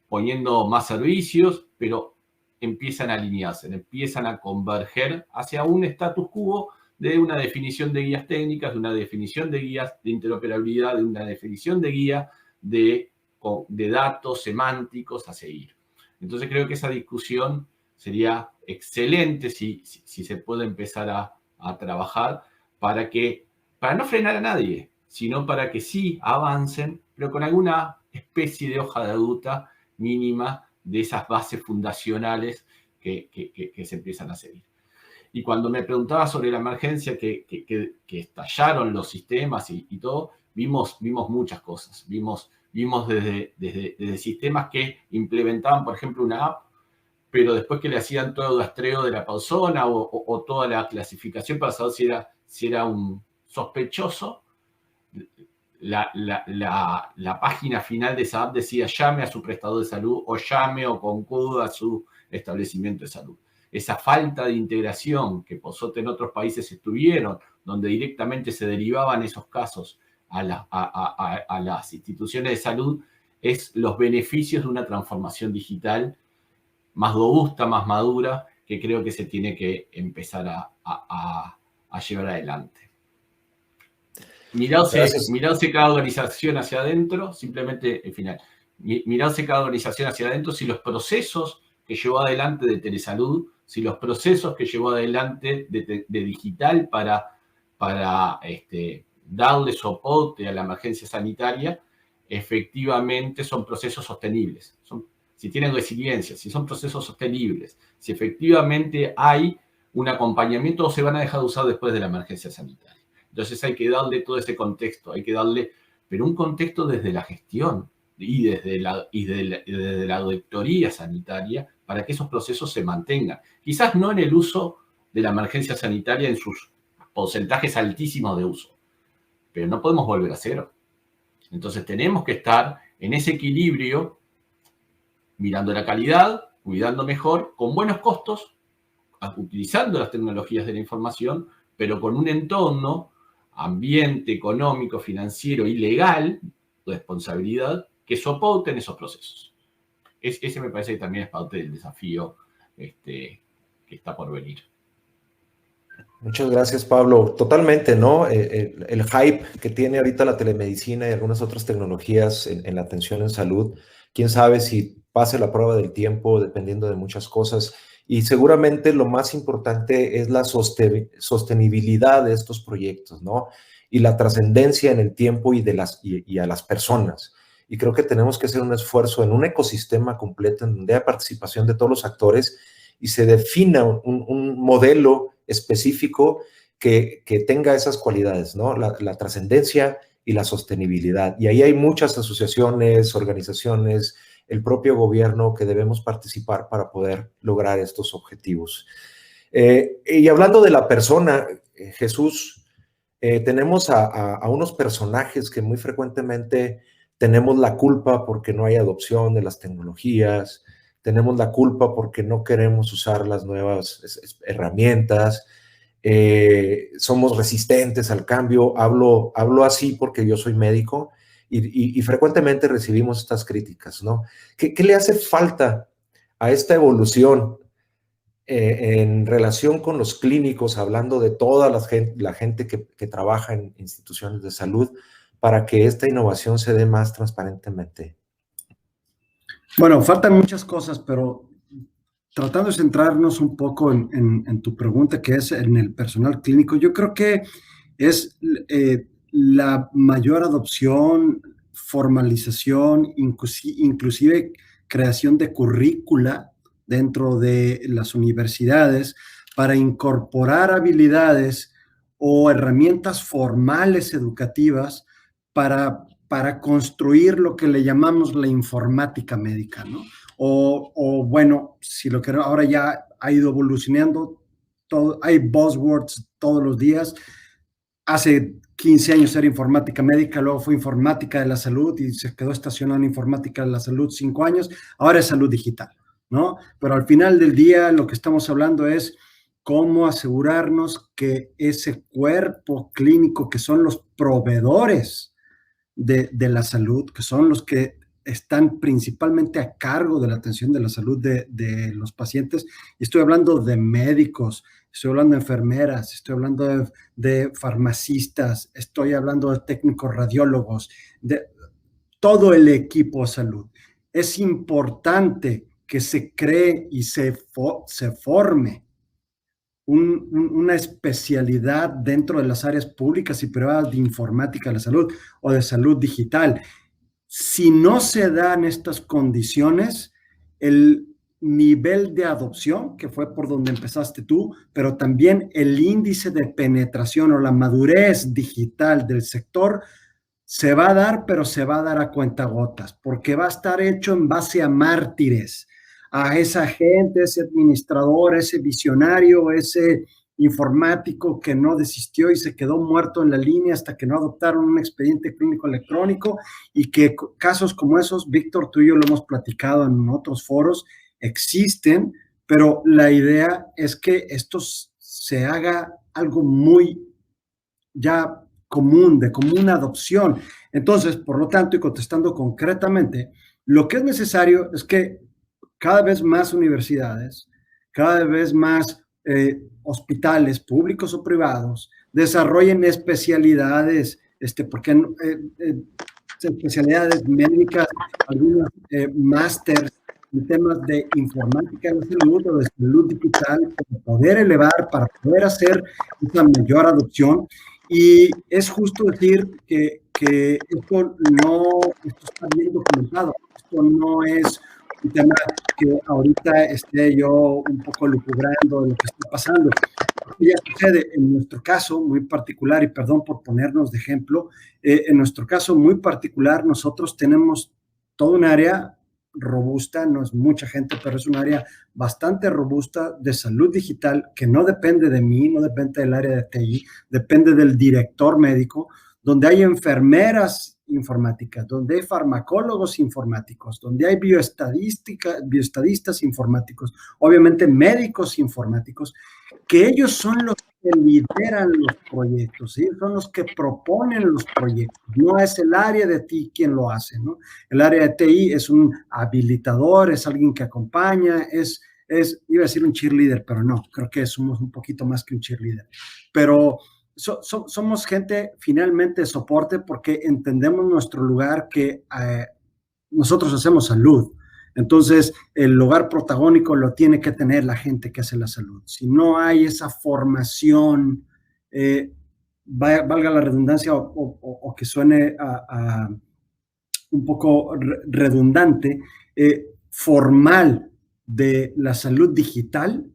poniendo más servicios, pero empiezan a alinearse, empiezan a converger hacia un status quo de una definición de guías técnicas, de una definición de guías de interoperabilidad, de una definición de guía de datos semánticos a seguir. Entonces creo que esa discusión sería excelente si se puede empezar a trabajar para no frenar a nadie, sino para que sí avancen, pero con alguna especie de hoja de ruta mínima de esas bases fundacionales que se empiezan a seguir. Y cuando me preguntaba sobre la emergencia que estallaron los sistemas y todo, vimos muchas cosas. Vimos desde sistemas que implementaban, por ejemplo, una app, pero después que le hacían todo el rastreo de la persona o toda la clasificación para saber si era un sospechoso, la página final de esa app decía llame a su prestador de salud o llame o concurra a su establecimiento de salud. Esa falta de integración que por suerte en otros países estuvieron, donde directamente se derivaban esos casos a las instituciones de salud, es los beneficios de una transformación digital más robusta, más madura, que creo que se tiene que empezar a llevar adelante. Mirarse cada organización hacia adentro, simplemente, al final, mirarse cada organización hacia adentro si los procesos que llevó adelante de telesalud, si los procesos que llevó adelante de digital para darle soporte a la emergencia sanitaria, efectivamente son procesos sostenibles. Si tienen resiliencia, si son procesos sostenibles, si efectivamente hay un acompañamiento o se van a dejar de usar después de la emergencia sanitaria. Entonces hay que darle todo ese contexto, pero un contexto desde la gestión y desde la auditoría sanitaria para que esos procesos se mantengan. Quizás no en el uso de la emergencia sanitaria en sus porcentajes altísimos de uso, pero no podemos volver a cero. Entonces tenemos que estar en ese equilibrio, mirando la calidad, cuidando mejor, con buenos costos, utilizando las tecnologías de la información, pero con un entorno, ambiente económico, financiero y legal, responsabilidad, que soporten esos procesos. Ese me parece que también es parte del desafío que está por venir. Muchas gracias, Pablo. Totalmente, ¿no? El hype que tiene ahorita la telemedicina y algunas otras tecnologías en la atención en salud, quién sabe si pase la prueba del tiempo, dependiendo de muchas cosas. Y seguramente lo más importante es la sostenibilidad de estos proyectos, ¿no? Y la trascendencia en el tiempo y a las personas. Y creo que tenemos que hacer un esfuerzo en un ecosistema completo en donde haya participación de todos los actores y se defina un modelo específico que tenga esas cualidades, ¿no? La trascendencia y la sostenibilidad. Y ahí hay muchas asociaciones, organizaciones, el propio gobierno que debemos participar para poder lograr estos objetivos. Y hablando de la persona, Jesús, tenemos a unos personajes que muy frecuentemente tenemos la culpa porque no hay adopción de las tecnologías, tenemos la culpa porque no queremos usar las nuevas herramientas, somos resistentes al cambio. Hablo así porque yo soy médico y frecuentemente recibimos estas críticas, ¿no? ¿Qué le hace falta a esta evolución en relación con los clínicos, hablando de toda la gente que trabaja en instituciones de salud, para que esta innovación se dé más transparentemente? Bueno, faltan muchas cosas, pero tratando de centrarnos un poco en tu pregunta, que es en el personal clínico, yo creo que es la mayor adopción, formalización, inclusive creación de currícula dentro de las universidades para incorporar habilidades o herramientas formales educativas para construir lo que le llamamos la informática médica, ¿no? O bueno, si lo que ahora ya ha ido evolucionando, hay buzzwords todos los días. Hace 15 años era informática médica, luego fue informática de la salud y se quedó estacionado en informática de la salud 5 años, ahora es salud digital, ¿no? Pero al final del día lo que estamos hablando es cómo asegurarnos que ese cuerpo clínico, que son los proveedores de la salud, que son los que están principalmente a cargo de la atención de la salud de los pacientes, y estoy hablando de médicos, estoy hablando de enfermeras, estoy hablando de farmacistas, estoy hablando de técnicos radiólogos, de todo el equipo de salud. Es importante que se cree y se forme una especialidad dentro de las áreas públicas y privadas de informática de la salud o de salud digital. Si no se dan estas condiciones, el nivel de adopción, que fue por donde empezaste tú, pero también el índice de penetración o la madurez digital del sector se va a dar, pero se va a dar a cuentagotas, porque va a estar hecho en base a mártires, a esa gente, ese administrador, ese visionario, ese informático que no desistió y se quedó muerto en la línea hasta que no adoptaron un expediente clínico electrónico, y que casos como esos, Víctor, tú y yo lo hemos platicado en otros foros, existen, pero la idea es que esto se haga algo muy ya común, de común adopción. Entonces, por lo tanto, y contestando concretamente, lo que es necesario es que cada vez más universidades, cada vez más hospitales públicos o privados desarrollen especialidades, porque especialidades médicas, algunos másters en temas de informática de la salud o de salud digital, para poder elevar, para poder hacer una mayor adopción. Y es justo decir que esto está bien documentado, esto no es un tema que ahorita esté yo un poco lucubrando de lo que está pasando. Ya sucede en nuestro caso muy particular, y perdón por ponernos de ejemplo, en nuestro caso muy particular, nosotros tenemos toda un área robusta, no es mucha gente, pero es un área bastante robusta de salud digital que no depende de mí, no depende del área de TI, depende del director médico, donde hay enfermeras informáticas, donde hay farmacólogos informáticos, donde hay bioestadistas informáticos, obviamente médicos informáticos, que ellos son los que lideran los proyectos, ¿sí? Son los que proponen los proyectos, no es el área de TI quien lo hace, ¿no? El área de TI es un habilitador, es alguien que acompaña, iba a decir un cheerleader, pero no, creo que somos un poquito más que un cheerleader, pero somos gente finalmente de soporte, porque entendemos nuestro lugar, que nosotros hacemos salud. Entonces, el lugar protagónico lo tiene que tener la gente que hace la salud. Si no hay esa formación, valga la redundancia o que suene un poco redundante, formal de la salud digital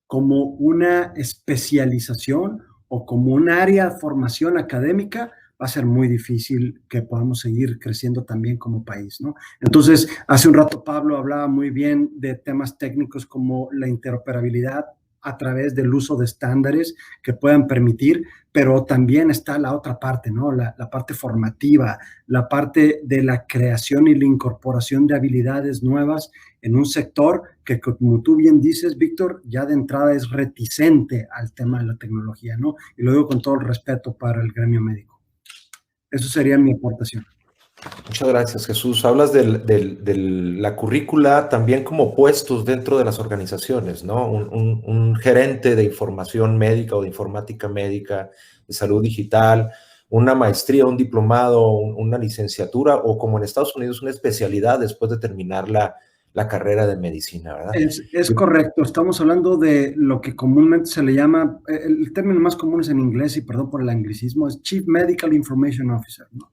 como una especialización o como un área de formación académica, va a ser muy difícil que podamos seguir creciendo también como país, ¿no? Entonces, hace un rato Pablo hablaba muy bien de temas técnicos como la interoperabilidad a través del uso de estándares que puedan permitir, pero también está la otra parte, ¿no? La parte formativa, la parte de la creación y la incorporación de habilidades nuevas en un sector que, como tú bien dices, Víctor, ya de entrada es reticente al tema de la tecnología, ¿no? Y lo digo con todo el respeto para el gremio médico. Eso sería mi aportación. Muchas gracias, Jesús. Hablas de la currícula también como puestos dentro de las organizaciones, ¿no? Un gerente de información médica o de informática médica, de salud digital, una maestría, un diplomado, una licenciatura o como en Estados Unidos una especialidad después de terminar la carrera de medicina, ¿verdad? Es correcto, estamos hablando de lo que comúnmente se le llama, el término más común es en inglés, y perdón por el anglicismo, es Chief Medical Information Officer, ¿no?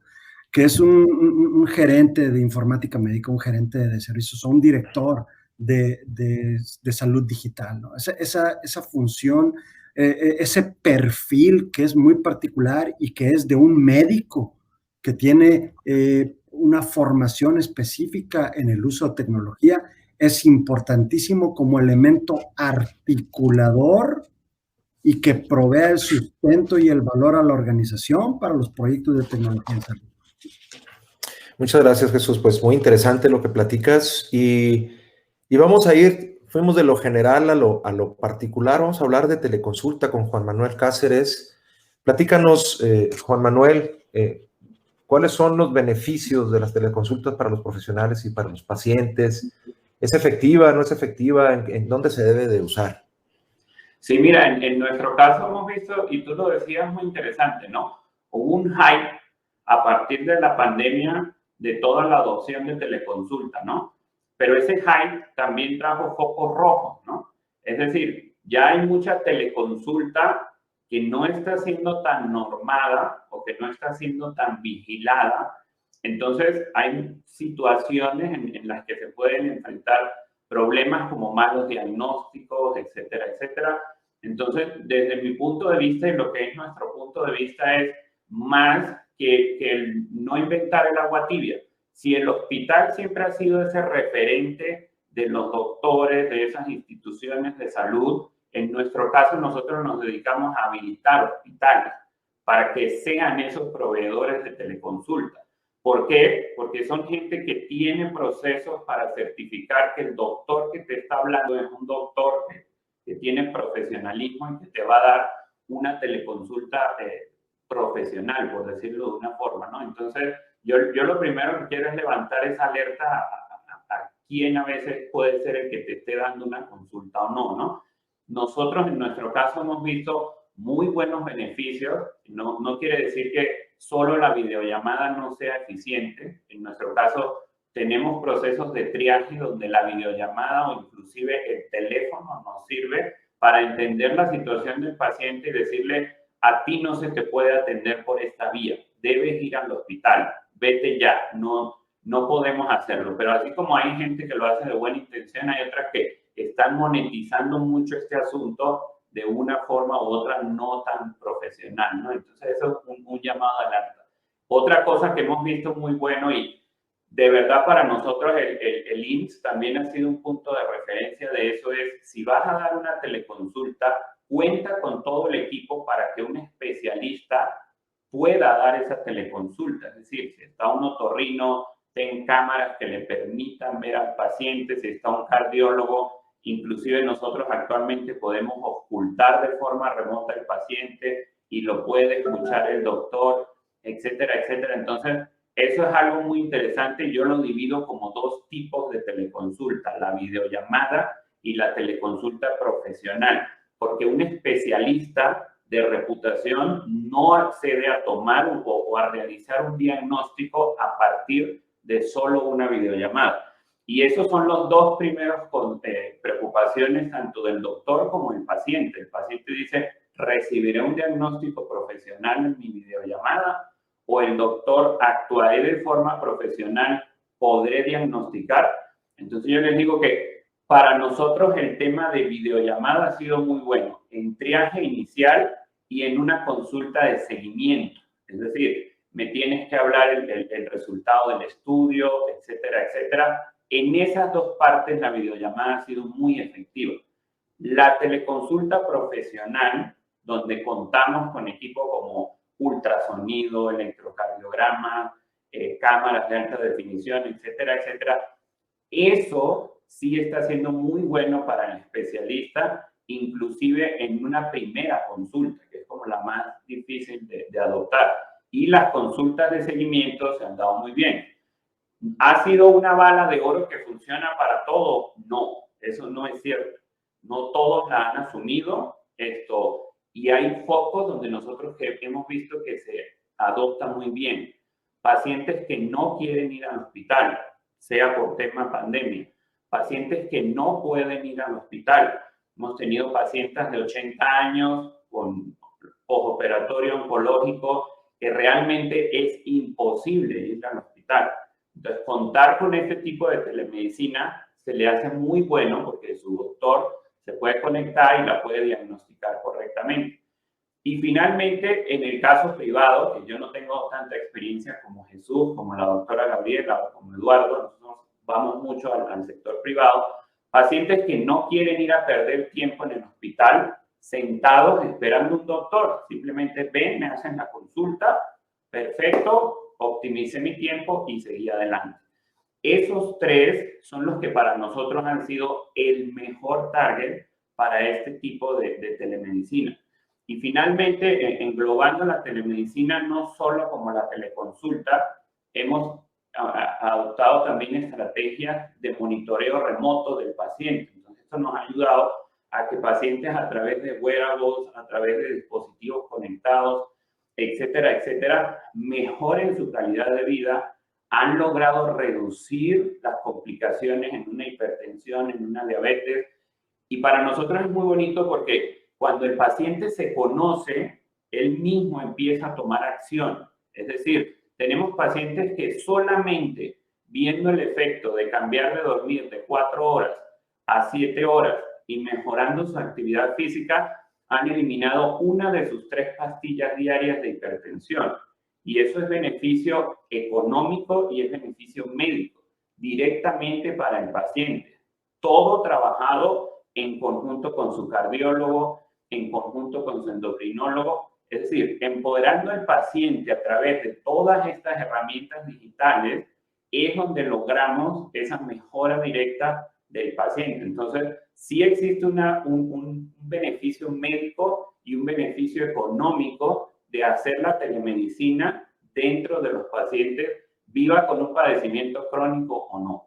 Que es un gerente de informática médica, un gerente de servicios o un director de salud digital, ¿no? Esa función, ese perfil que es muy particular y que es de un médico que tiene una formación específica en el uso de tecnología, es importantísimo como elemento articulador y que provea el sustento y el valor a la organización para los proyectos de tecnología en salud. Muchas gracias, Jesús. Pues muy interesante lo que platicas y vamos a ir, fuimos de lo general a lo particular. Vamos a hablar de teleconsulta con Juan Manuel Cáceres. Platícanos, Juan Manuel, ¿cuáles son los beneficios de las teleconsultas para los profesionales y para los pacientes? ¿Es efectiva, no es efectiva? ¿En dónde se debe de usar? Sí, mira, en nuestro caso hemos visto, y tú lo decías, muy interesante, ¿no? Hubo un hype a partir de la pandemia de toda la adopción de teleconsulta, ¿no? Pero ese hype también trajo focos rojos, ¿no? Es decir, ya hay mucha teleconsulta que no está siendo tan normada o que no está siendo tan vigilada. Entonces, hay situaciones en las que se pueden enfrentar problemas como malos diagnósticos, etcétera, etcétera. Entonces, desde mi punto de vista y lo que es nuestro punto de vista es más que el no inventar el agua tibia. Si el hospital siempre ha sido ese referente de los doctores, de esas instituciones de salud, en nuestro caso nosotros nos dedicamos a habilitar hospitales para que sean esos proveedores de teleconsulta. ¿Por qué? Porque son gente que tiene procesos para certificar que el doctor que te está hablando es un doctor que tiene profesionalismo y que te va a dar una teleconsulta profesional, por decirlo de una forma, ¿no? Entonces, yo lo primero que quiero es levantar esa alerta a quién a veces puede ser el que te esté dando una consulta o no, ¿no? Nosotros, en nuestro caso, hemos visto muy buenos beneficios. No quiere decir que solo la videollamada no sea eficiente. En nuestro caso, tenemos procesos de triaje donde la videollamada o inclusive el teléfono nos sirve para entender la situación del paciente y decirle: a ti no se te puede atender por esta vía, debes ir al hospital, vete ya, no podemos hacerlo. Pero así como hay gente que lo hace de buena intención, hay otras que están monetizando mucho este asunto de una forma u otra no tan profesional, ¿no? Entonces eso es un llamado a alerta. Otra cosa que hemos visto muy bueno y de verdad para nosotros el IMSS también ha sido un punto de referencia de eso es, si vas a dar una teleconsulta, cuenta con todo el equipo para que un especialista pueda dar esa teleconsulta. Es decir, si está un otorrino, ten cámaras que le permitan ver al paciente, si está un cardiólogo, inclusive nosotros actualmente podemos ocultar de forma remota el paciente y lo puede escuchar el doctor, etcétera, etcétera. Entonces, eso es algo muy interesante. Yo lo divido como dos tipos de teleconsulta, la videollamada y la teleconsulta profesional, porque un especialista de reputación no accede a tomar o a realizar un diagnóstico a partir de solo una videollamada. Y esos son los dos primeros preocupaciones tanto del doctor como del paciente. El paciente dice, ¿recibiré un diagnóstico profesional en mi videollamada? ¿O el doctor actuaré de forma profesional? ¿Podré diagnosticar? Entonces yo les digo que para nosotros el tema de videollamada ha sido muy bueno en triaje inicial y en una consulta de seguimiento. Es decir, me tienes que hablar el resultado del estudio, etcétera, etcétera. En esas dos partes la videollamada ha sido muy efectiva. La teleconsulta profesional, donde contamos con equipo como ultrasonido, electrocardiograma, cámaras de alta definición, etcétera, etcétera, eso sí está siendo muy bueno para el especialista, inclusive en una primera consulta, que es como la más difícil de adoptar. y las consultas de seguimiento se han dado muy bien. ¿Ha sido una bala de oro que funciona para todo? No, eso no es cierto. No todos la han asumido esto, y hay focos donde nosotros hemos visto que se adopta muy bien. Pacientes que no quieren ir al hospital, sea por tema pandemia. Pacientes que no pueden ir al hospital. Hemos tenido pacientes de 80 años con postoperatorio oncológico que realmente es imposible ir al hospital. Entonces, contar con este tipo de telemedicina se le hace muy bueno porque su doctor se puede conectar y la puede diagnosticar correctamente. Y finalmente, en el caso privado, que yo no tengo tanta experiencia como Jesús, como la doctora Gabriela o como Eduardo, nosotros vamos mucho al sector privado, pacientes que no quieren ir a perder tiempo en el hospital sentados esperando un doctor, simplemente ven, me hacen la consulta, perfecto, optimice mi tiempo y seguí adelante. Esos tres son los que para nosotros han sido el mejor target para este tipo de telemedicina. Y finalmente, englobando la telemedicina no solo como la teleconsulta, hemos adoptado también estrategias de monitoreo remoto del paciente. Entonces, esto nos ha ayudado a que pacientes a través de wearables, a través de dispositivos conectados, etcétera, etcétera, mejoren su calidad de vida, han logrado reducir las complicaciones en una hipertensión, en una diabetes. Y para nosotros es muy bonito porque cuando el paciente se conoce, él mismo empieza a tomar acción. Es decir, tenemos pacientes que solamente viendo el efecto de cambiar de dormir de 4 horas a 7 horas y mejorando su actividad física, han eliminado una de sus 3 pastillas diarias de hipertensión. Y eso es beneficio económico y es beneficio médico, directamente para el paciente. Todo trabajado en conjunto con su cardiólogo, en conjunto con su endocrinólogo, es decir, empoderando al paciente a través de todas estas herramientas digitales, es donde logramos esa mejora directa del paciente. Entonces, sí existe un beneficio médico y un beneficio económico de hacer la telemedicina dentro de los pacientes, viva con un padecimiento crónico o no.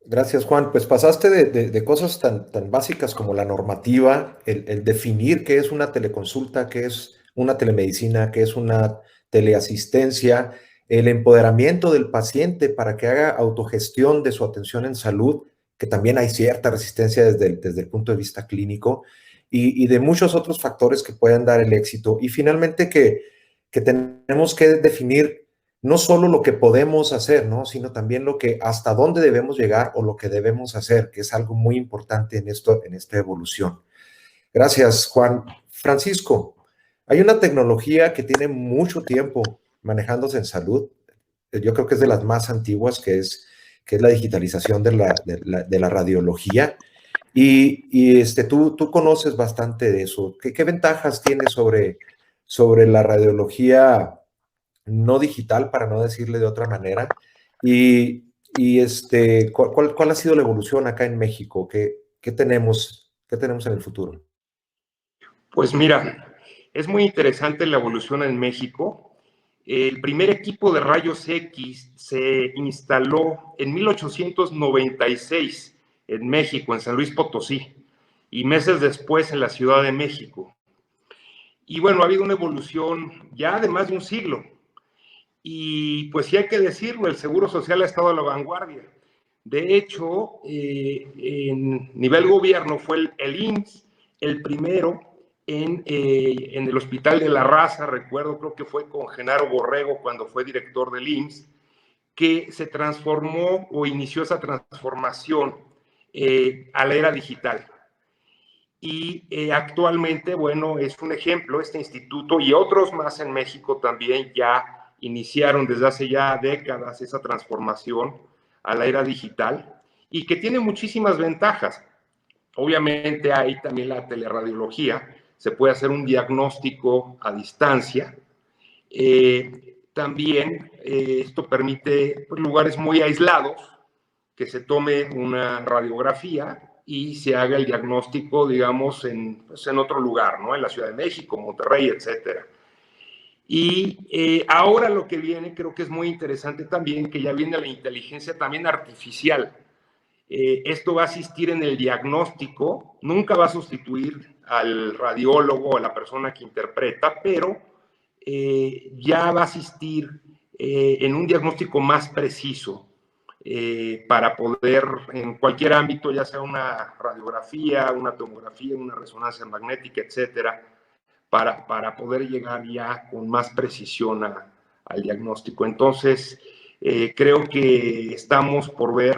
Gracias, Juan. Pues pasaste de cosas tan básicas como la normativa, el definir qué es una teleconsulta, qué es una telemedicina, qué es una teleasistencia, el empoderamiento del paciente para que haga autogestión de su atención en salud, que también hay cierta resistencia desde el punto de vista clínico, y de muchos otros factores que pueden dar el éxito. Y finalmente que tenemos que definir no solo lo que podemos hacer, ¿no? Sino también hasta dónde debemos llegar o lo que debemos hacer, que es algo muy importante en esta evolución. Gracias, Juan. Francisco, hay una tecnología que tiene mucho tiempo manejándose en salud. Yo creo que es de las más antiguas, que es la digitalización de la radiología. Y tú conoces bastante de eso. ¿Qué ventajas tiene sobre la radiología no digital, para no decirle de otra manera? ¿Cuál ha sido la evolución acá en México? ¿Qué tenemos en el futuro? Pues mira, es muy interesante la evolución en México. El primer equipo de rayos X se instaló en 1896 en México, en San Luis Potosí, y meses después en la Ciudad de México. Y bueno, ha habido una evolución ya de más de un siglo. Y pues sí hay que decirlo, el Seguro Social ha estado a la vanguardia. De hecho, en nivel gobierno fue el IMSS el primero en el Hospital de la Raza, recuerdo, creo que fue con Genaro Borrego cuando fue director del IMSS, que se transformó o inició esa transformación a la era digital. Y actualmente, bueno, es un ejemplo este instituto y otros más en México también ya iniciaron desde hace ya décadas esa transformación a la era digital y que tiene muchísimas ventajas. Obviamente hay también la teleradiología, se puede hacer un diagnóstico a distancia. También esto permite lugares muy aislados que se tome una radiografía y se haga el diagnóstico, digamos, en otro lugar, ¿no? En la Ciudad de México, Monterrey, etcétera. Y ahora lo que viene creo que es muy interesante también, que ya viene la inteligencia también artificial. Esto va a asistir en el diagnóstico, nunca va a sustituir al radiólogo o a la persona que interpreta, pero ya va a asistir en un diagnóstico más preciso para poder, en cualquier ámbito, ya sea una radiografía, una tomografía, una resonancia magnética, etcétera, para poder llegar ya con más precisión al diagnóstico. Entonces, creo que estamos por ver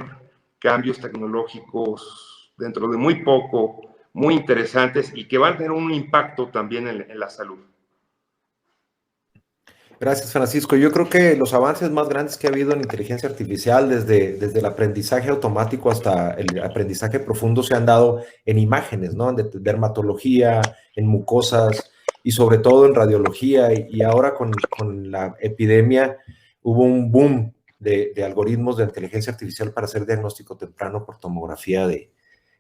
cambios tecnológicos dentro de muy poco, muy interesantes y que van a tener un impacto también en la salud. Gracias, Francisco. Yo creo que los avances más grandes que ha habido en inteligencia artificial, desde el aprendizaje automático hasta el aprendizaje profundo, se han dado en imágenes, ¿no? En dermatología, en mucosas y sobre todo en radiología. Y ahora con la epidemia hubo un boom de algoritmos de inteligencia artificial para hacer diagnóstico temprano por tomografía de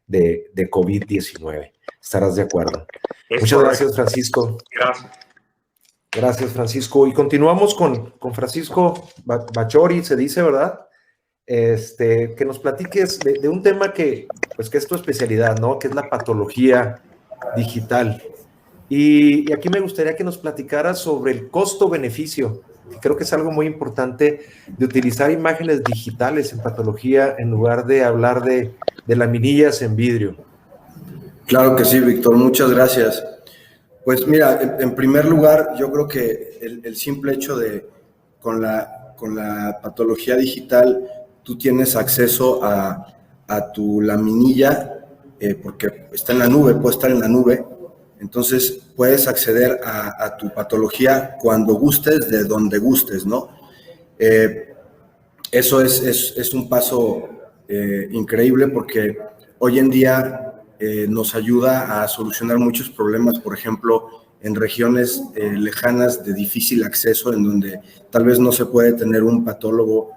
COVID-19. ¿Estarás de acuerdo? Muchas gracias, Francisco. Gracias. Gracias, Francisco. Y continuamos con Francisco Bachori, se dice, ¿verdad? Que nos platiques de un tema que es tu especialidad, ¿no? Que es la patología digital. Y aquí me gustaría que nos platicaras sobre el costo-beneficio, que creo que es algo muy importante de utilizar imágenes digitales en patología en lugar de hablar de laminillas en vidrio. Claro que sí, Víctor, muchas gracias. Pues mira, en primer lugar, yo creo que el simple hecho de con la patología digital, tú tienes acceso a tu laminilla, porque está en la nube, puede estar en la nube, entonces puedes acceder a tu patología cuando gustes, de donde gustes, ¿no? Eso es un paso increíble porque hoy en día nos ayuda a solucionar muchos problemas, por ejemplo, en regiones lejanas de difícil acceso, en donde tal vez no se puede tener un patólogo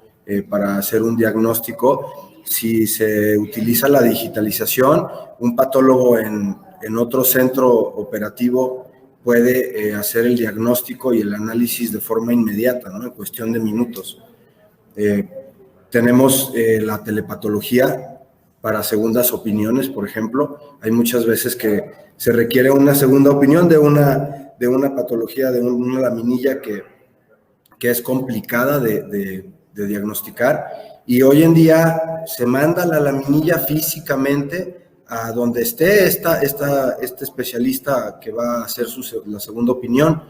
para hacer un diagnóstico. Si se utiliza la digitalización, un patólogo en otro centro operativo puede hacer el diagnóstico y el análisis de forma inmediata, ¿no? En cuestión de minutos. Tenemos la telepatología para segundas opiniones, por ejemplo. Hay muchas veces que se requiere una segunda opinión de una patología, de una laminilla que es complicada de diagnosticar, y hoy en día se manda la laminilla físicamente a donde esté este especialista que va a hacer la segunda opinión.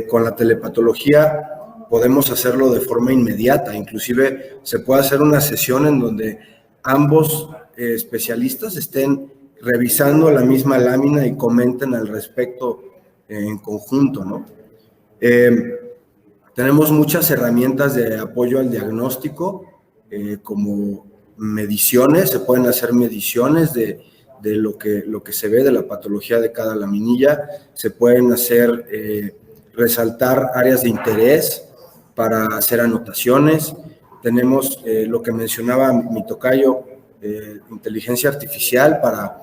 Con la telepatología podemos hacerlo de forma inmediata, inclusive se puede hacer una sesión en donde ambos especialistas estén revisando la misma lámina y comenten al respecto en conjunto, ¿no? Tenemos muchas herramientas de apoyo al diagnóstico, como mediciones. Se pueden hacer mediciones de lo que se ve de la patología de cada laminilla. Se pueden hacer, resaltar áreas de interés para hacer anotaciones. Tenemos lo que mencionaba mi tocayo, inteligencia artificial para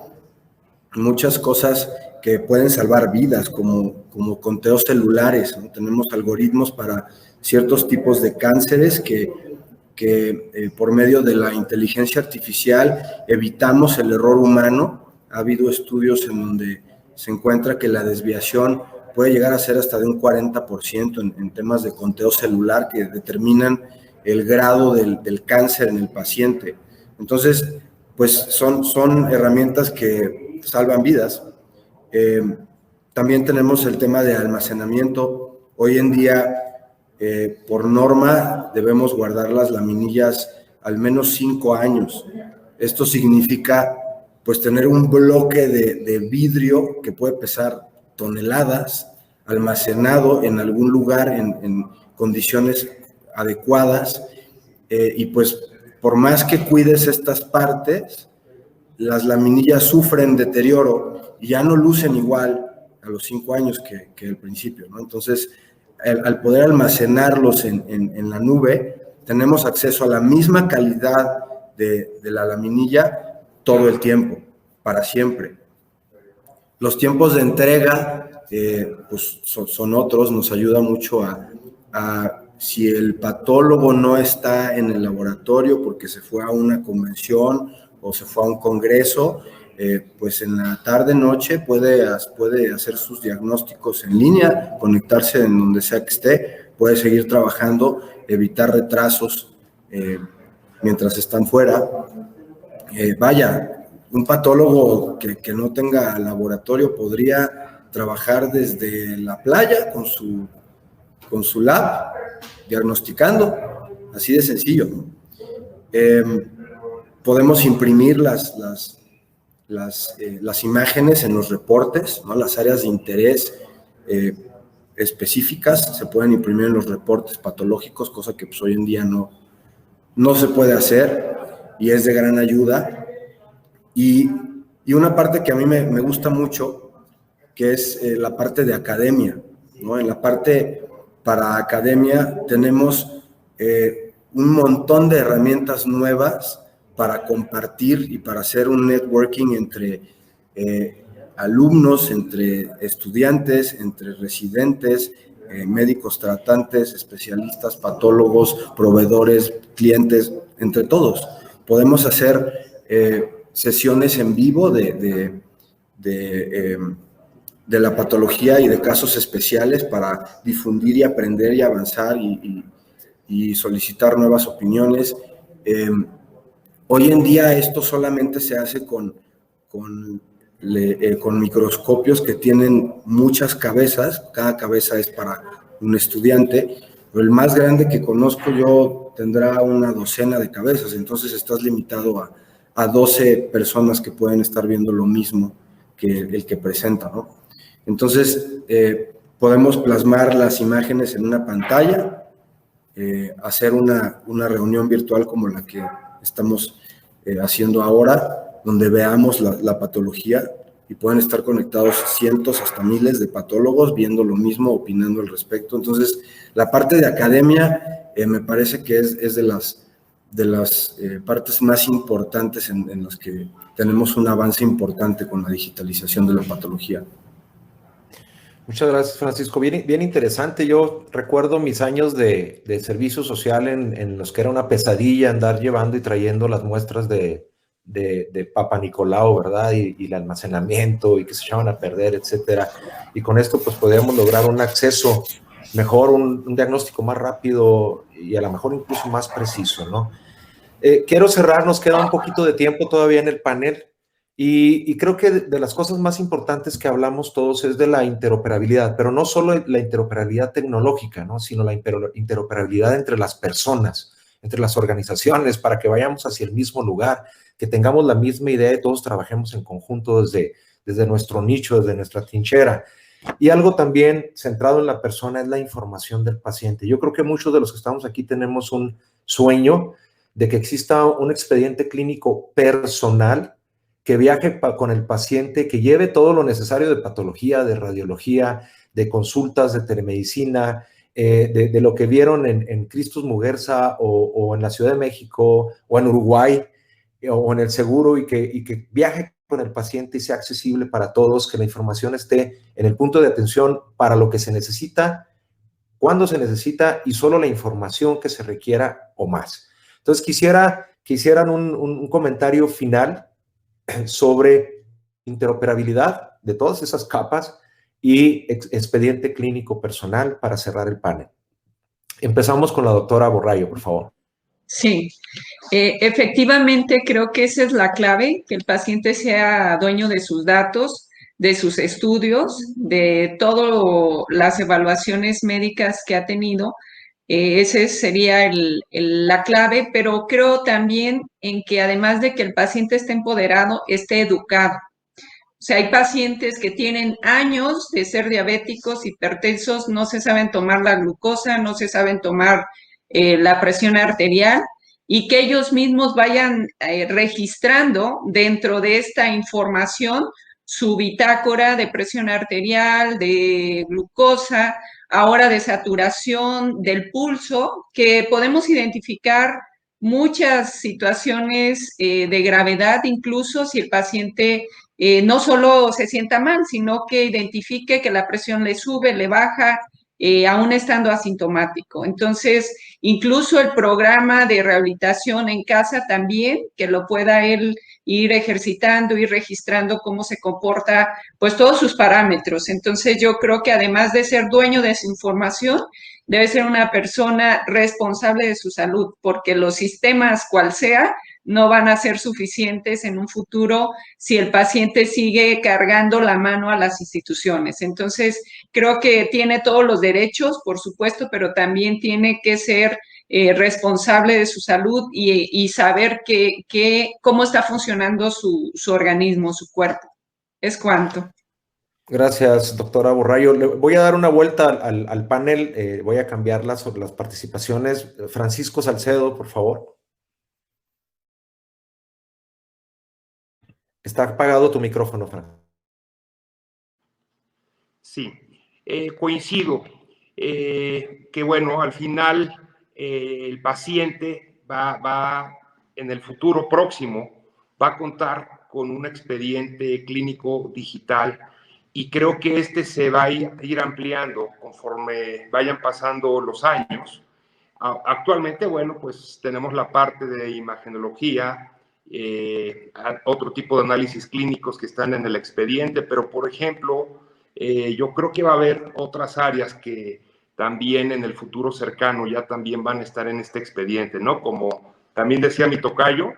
muchas cosas que pueden salvar vidas, como conteos celulares, ¿no? Tenemos algoritmos para ciertos tipos de cánceres que por medio de la inteligencia artificial evitamos el error humano. Ha habido estudios en donde se encuentra que la desviación puede llegar a ser hasta de un 40% en temas de conteo celular que determinan el grado del cáncer en el paciente. Entonces, pues son herramientas que salvan vidas. También tenemos el tema de almacenamiento. Hoy en día, por norma, debemos guardar las laminillas al menos 5 años. Esto significa, pues, tener un bloque de vidrio que puede pesar toneladas, almacenado en algún lugar en condiciones adecuadas, y pues por más que cuides estas partes, las laminillas sufren deterioro y ya no lucen igual a los 5 años que al principio, ¿no? Entonces, al poder almacenarlos en la nube, tenemos acceso a la misma calidad de la laminilla todo el tiempo, para siempre. Los tiempos de entrega pues son otros, nos ayuda mucho si el patólogo no está en el laboratorio porque se fue a una convención o se fue a un congreso, pues en la tarde-noche puede hacer sus diagnósticos en línea, conectarse en donde sea que esté, puede seguir trabajando, evitar retrasos mientras están fuera. Vaya, un patólogo que no tenga laboratorio podría trabajar desde la playa con su lab, diagnosticando, así de sencillo, ¿no? Podemos imprimir las imágenes en los reportes, ¿no? Las áreas de interés específicas se pueden imprimir en los reportes patológicos, cosa que pues, hoy en día no se puede hacer y es de gran ayuda. Y una parte que a mí me gusta mucho, que es la parte de academia, ¿no? En la parte para academia tenemos un montón de herramientas nuevas para compartir y para hacer un networking entre alumnos, entre estudiantes, entre residentes, médicos tratantes, especialistas, patólogos, proveedores, clientes, entre todos. Podemos hacer sesiones en vivo de la patología y de casos especiales para difundir y aprender y avanzar y solicitar nuevas opiniones. Hoy en día esto solamente se hace con microscopios que tienen muchas cabezas, cada cabeza es para un estudiante, pero el más grande que conozco yo tendrá una docena de cabezas, entonces estás limitado a 12 personas que pueden estar viendo lo mismo que el que presenta, ¿no? Entonces, podemos plasmar las imágenes en una pantalla, hacer una reunión virtual como la que estamos haciendo ahora, donde veamos la patología y pueden estar conectados cientos hasta miles de patólogos viendo lo mismo, opinando al respecto. Entonces, la parte de academia me parece que es de las partes más importantes en las que tenemos un avance importante con la digitalización de la patología. Muchas gracias, Francisco. Bien interesante. Yo recuerdo mis años de servicio social en los que era una pesadilla andar llevando y trayendo las muestras de Papa Nicolau, ¿verdad? Y el almacenamiento y que se echaban a perder, etcétera. Y con esto pues podíamos lograr un acceso mejor, un diagnóstico más rápido y a lo mejor incluso más preciso, ¿no? Quiero cerrar, nos queda un poquito de tiempo todavía en el panel. Y creo que de las cosas más importantes que hablamos todos es de la interoperabilidad, pero no solo la interoperabilidad tecnológica, ¿no? Sino la interoperabilidad entre las personas, entre las organizaciones, para que vayamos hacia el mismo lugar, que tengamos la misma idea y todos trabajemos en conjunto desde nuestro nicho, desde nuestra trinchera. Y algo también centrado en la persona es la información del paciente. Yo creo que muchos de los que estamos aquí tenemos un sueño de que exista un expediente clínico personal que viaje con el paciente, que lleve todo lo necesario de patología, de radiología, de consultas, de telemedicina, de lo que vieron en Cristus Muguerza o en la Ciudad de México o en Uruguay o en el seguro y que viaje con el paciente y sea accesible para todos, que la información esté en el punto de atención para lo que se necesita, cuando se necesita y solo la información que se requiera o más. Entonces quisieran un comentario final sobre interoperabilidad de todas esas capas y expediente clínico personal para cerrar el panel. Empezamos con la doctora Borrayo, por favor. Sí, efectivamente creo que esa es la clave, que el paciente sea dueño de sus datos, de sus estudios, de todas las evaluaciones médicas que ha tenido. Ese sería la clave, pero creo también en que además de que el paciente esté empoderado, esté educado. O sea, hay pacientes que tienen años de ser diabéticos, hipertensos, no se saben tomar la glucosa, no se saben tomar la presión arterial y que ellos mismos vayan registrando dentro de esta información su bitácora de presión arterial, de glucosa, ahora de saturación, del pulso, que podemos identificar muchas situaciones de gravedad, incluso si el paciente no solo se sienta mal, sino que identifique que la presión le sube, le baja, aún estando asintomático. Entonces, incluso el programa de rehabilitación en casa también, que lo pueda él ir ejercitando, ir registrando cómo se comporta, pues todos sus parámetros. Entonces, yo creo que además de ser dueño de esa información, debe ser una persona responsable de su salud, porque los sistemas, cual sea, no van a ser suficientes en un futuro si el paciente sigue cargando la mano a las instituciones. Entonces, creo que tiene todos los derechos, por supuesto, pero también tiene que ser responsable de su salud y saber cómo está funcionando su organismo, su cuerpo. Es cuanto. Gracias, doctora Borrallo. Le voy a dar una vuelta al panel, voy a cambiarlas sobre las participaciones. Francisco Salcedo, por favor. Está apagado tu micrófono, Fran. Sí, coincido que, bueno, al final el paciente va en el futuro próximo, va a contar con un expediente clínico digital y creo que este se va a ir ampliando conforme vayan pasando los años. Actualmente, bueno, pues tenemos la parte de imagenología, otro tipo de análisis clínicos que están en el expediente, pero por ejemplo, yo creo que va a haber otras áreas que también en el futuro cercano ya también van a estar en este expediente, ¿no? Como también decía mi tocayo,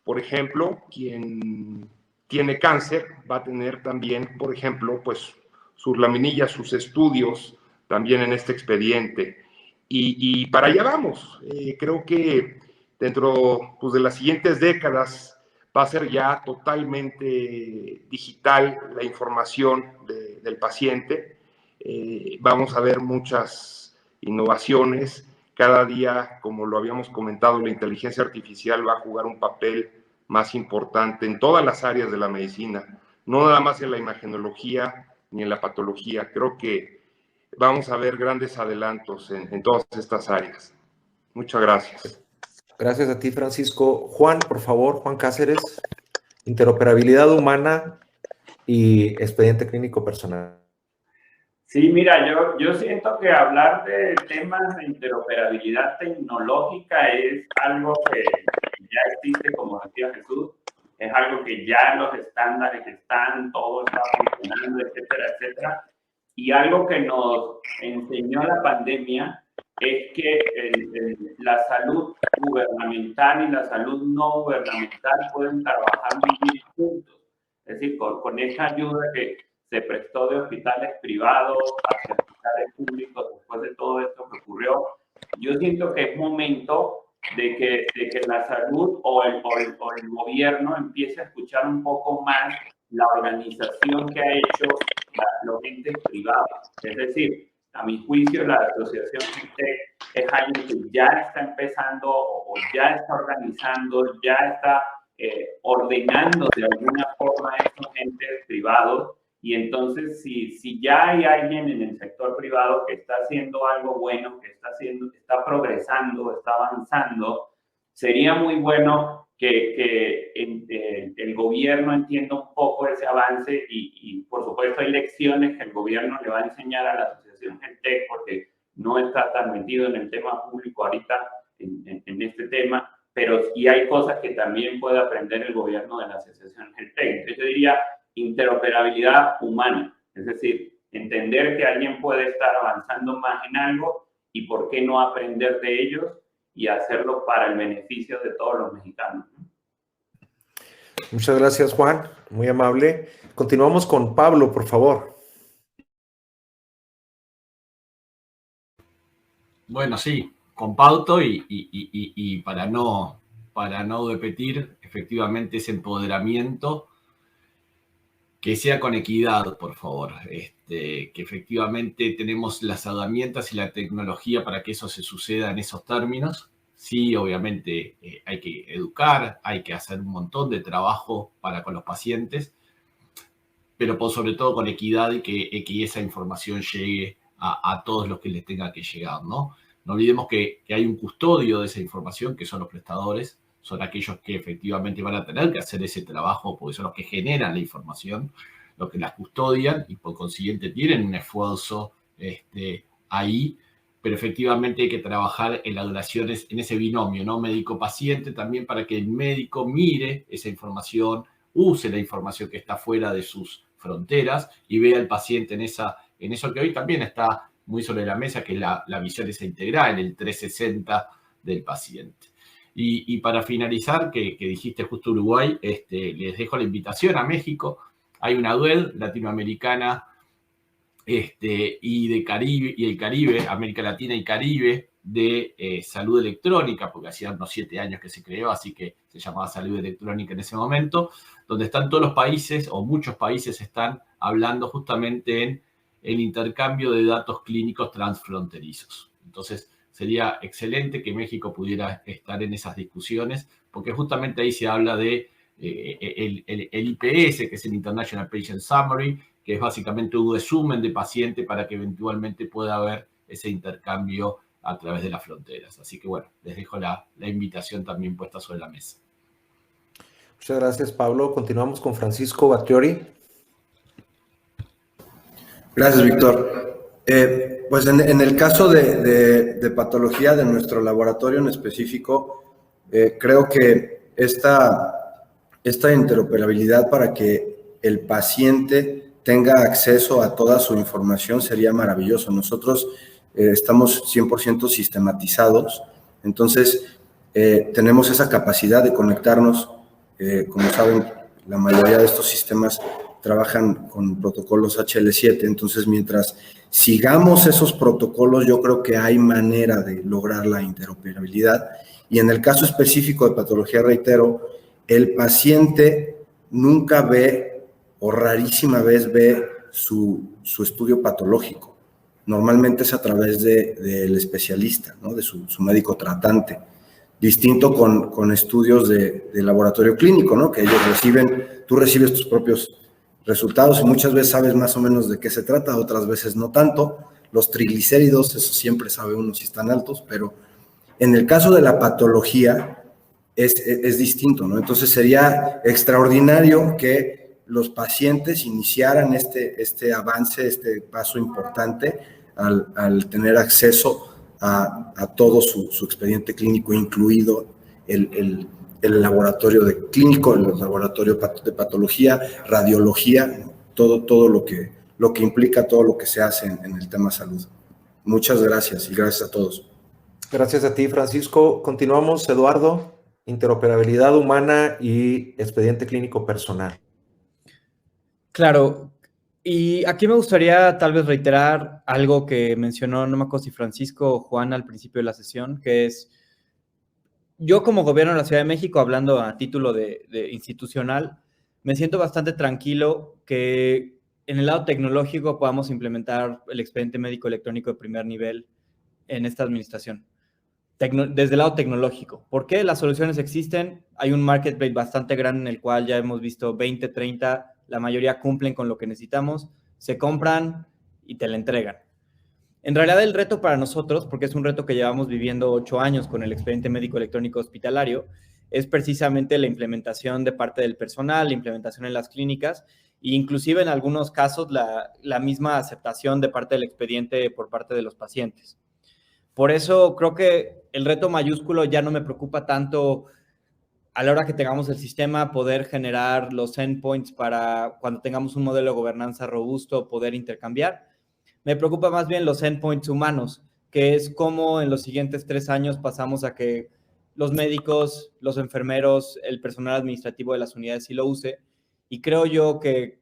por ejemplo, quien tiene cáncer va a tener también, por ejemplo, pues sus laminillas, sus estudios también en este expediente. Y para allá vamos. Creo que dentro pues, de las siguientes décadas va a ser ya totalmente digital la información del paciente. Vamos a ver muchas innovaciones. Cada día, como lo habíamos comentado, la inteligencia artificial va a jugar un papel más importante en todas las áreas de la medicina, no nada más en la imagenología ni en la patología. Creo que vamos a ver grandes adelantos en todas estas áreas. Muchas gracias. Gracias a ti, Francisco. Juan, por favor, Juan Cáceres, interoperabilidad humana y expediente clínico personal. Sí, mira, yo siento que hablar de temas de interoperabilidad tecnológica es algo que ya existe, como decía Jesús, es algo que ya los estándares están, todo está funcionando, etcétera, etcétera. Y algo que nos enseñó la pandemia es que la salud gubernamental y la salud no gubernamental pueden trabajar muy bien juntos. Es decir, con esa ayuda que se prestó de hospitales privados hacia hospitales públicos después de todo esto que ocurrió, yo siento que es momento de que la salud o el gobierno empiece a escuchar un poco más la organización que ha hecho los entes privados. Es decir, a mi juicio, la asociación es alguien que ya está empezando o ya está organizando, ya está ordenando de alguna forma a estos entes privados. Y entonces, si ya hay alguien en el sector privado que está haciendo algo bueno, que está progresando, está avanzando, sería muy bueno que el gobierno entienda un poco ese avance y, por supuesto, hay lecciones que el gobierno le va a enseñar a la asociación GELTEC porque no está tan metido en el tema público ahorita, en este tema, pero sí hay cosas que también puede aprender el gobierno de la asociación GELTEC. Entonces, yo diría interoperabilidad humana, es decir, entender que alguien puede estar avanzando más en algo y por qué no aprender de ellos y hacerlo para el beneficio de todos los mexicanos. Muchas gracias, Juan, muy amable. Continuamos con Pablo, por favor. Bueno, sí, compauto y para no repetir, efectivamente ese empoderamiento que sea con equidad, por favor, que efectivamente tenemos las herramientas y la tecnología para que eso se suceda en esos términos. Sí, obviamente hay que educar, hay que hacer un montón de trabajo con los pacientes, pero sobre todo con equidad y que esa información llegue a todos los que les tenga que llegar, ¿no? No olvidemos que hay un custodio de esa información, que son los prestadores, son aquellos que efectivamente van a tener que hacer ese trabajo, porque son los que generan la información, los que las custodian y por consiguiente tienen un esfuerzo ahí, pero efectivamente hay que trabajar en la duración, en ese binomio, ¿no? Médico-paciente, también para que el médico mire esa información, use la información que está fuera de sus fronteras y vea al paciente en eso que hoy también está muy sobre la mesa, que es la visión esa integral, el 360 del paciente. Y para finalizar, que dijiste justo Uruguay, les dejo la invitación a México. Hay una DUEL latinoamericana y el Caribe, América Latina y Caribe, de salud electrónica, porque hacía unos 7 años que se creó, así que se llamaba salud electrónica en ese momento, donde están todos los países, o muchos países están hablando justamente en el intercambio de datos clínicos transfronterizos. Entonces, sería excelente que México pudiera estar en esas discusiones, porque justamente ahí se habla de el IPS, que es el International Patient Summary, que es básicamente un resumen de paciente para que eventualmente pueda haber ese intercambio a través de las fronteras. Así que bueno, les dejo la invitación también puesta sobre la mesa. Muchas gracias, Pablo. Continuamos con Francisco Battiori. Gracias, Víctor. Pues en el caso de patología de nuestro laboratorio en específico, creo que esta interoperabilidad para que el paciente tenga acceso a toda su información sería maravilloso. Nosotros estamos 100% sistematizados, entonces tenemos esa capacidad de conectarnos. Como saben, la mayoría de estos sistemas trabajan con protocolos HL7, entonces mientras sigamos esos protocolos, yo creo que hay manera de lograr la interoperabilidad. Y en el caso específico de patología, reitero, el paciente nunca ve, o rarísima vez ve, su estudio patológico. Normalmente es a través del especialista, ¿no? De su médico tratante. Distinto con estudios de laboratorio clínico, ¿no? Que ellos tú recibes tus propios resultados y muchas veces sabes más o menos de qué se trata, otras veces no tanto. Los triglicéridos, eso siempre sabe uno si están altos, pero en el caso de la patología es distinto, ¿no? Entonces sería extraordinario que los pacientes iniciaran este avance, este paso importante al tener acceso a todo su expediente clínico, incluido el laboratorio de clínico, el laboratorio de patología, radiología, todo lo que implica todo lo que se hace en el tema salud. Muchas gracias y gracias a todos. Gracias a ti, Francisco. Continuamos, Eduardo. Interoperabilidad humana y expediente clínico personal. Claro. Y aquí me gustaría tal vez reiterar algo que mencionó, no me acuerdo si Francisco o Juan al principio de la sesión, que es, yo como gobierno de la Ciudad de México, hablando a título de institucional, me siento bastante tranquilo que en el lado tecnológico podamos implementar el expediente médico electrónico de primer nivel en esta administración. Desde el lado tecnológico. ¿Por qué? Las soluciones existen. Hay un marketplace bastante grande en el cual ya hemos visto 20, 30, la mayoría cumplen con lo que necesitamos, se compran y te la entregan. En realidad el reto para nosotros, porque es un reto que llevamos viviendo 8 años con el expediente médico electrónico hospitalario, es precisamente la implementación de parte del personal, la implementación en las clínicas e inclusive en algunos casos la misma aceptación de parte del expediente por parte de los pacientes. Por eso creo que el reto mayúsculo ya no me preocupa tanto a la hora que tengamos el sistema, poder generar los endpoints para cuando tengamos un modelo de gobernanza robusto, poder intercambiar. Me preocupa más bien los endpoints humanos, que es cómo en los siguientes 3 años pasamos a que los médicos, los enfermeros, el personal administrativo de las unidades sí lo use. Y creo yo que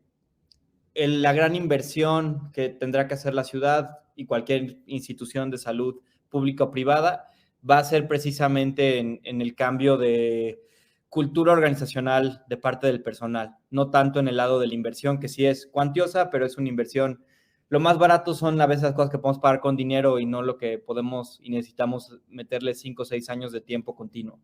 la gran inversión que tendrá que hacer la ciudad y cualquier institución de salud pública o privada va a ser precisamente en el cambio de cultura organizacional de parte del personal, no tanto en el lado de la inversión, que sí es cuantiosa, pero es una inversión. Lo más barato son a veces las cosas que podemos pagar con dinero y no lo que podemos y necesitamos meterle 5 o 6 años de tiempo continuo.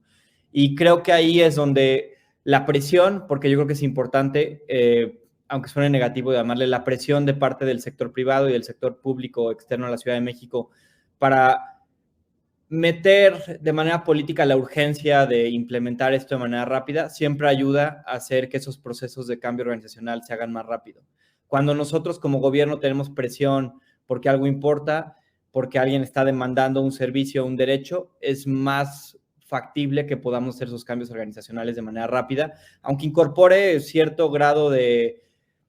Y creo que ahí es donde la presión, porque yo creo que es importante, aunque suene negativo llamarle la presión de parte del sector privado y del sector público externo a la Ciudad de México para meter de manera política la urgencia de implementar esto de manera rápida siempre ayuda a hacer que esos procesos de cambio organizacional se hagan más rápido. Cuando nosotros como gobierno tenemos presión porque algo importa, porque alguien está demandando un servicio o un derecho, es más factible que podamos hacer esos cambios organizacionales de manera rápida, aunque incorpore cierto grado de,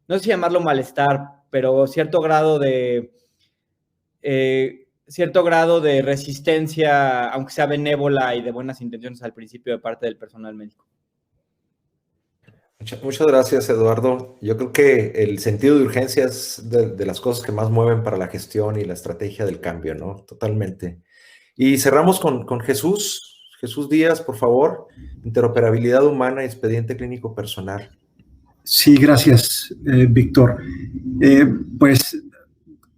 no sé si llamarlo malestar, pero cierto grado de resistencia, aunque sea benévola y de buenas intenciones al principio de parte del personal médico. Muchas gracias, Eduardo. Yo creo que el sentido de urgencia es de las cosas que más mueven para la gestión y la estrategia del cambio, ¿no? Totalmente. Y cerramos con Jesús. Jesús Díaz, por favor. Interoperabilidad humana y expediente clínico personal. Sí, gracias, Víctor. Pues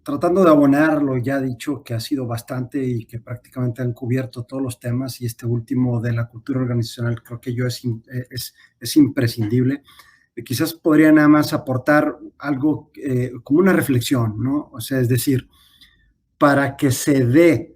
tratando de abonar lo ya dicho, que ha sido bastante y que prácticamente han cubierto todos los temas, y este último de la cultura organizacional creo que es imprescindible. Quizás podría nada más aportar algo como una reflexión, ¿no? O sea, es decir, para que se dé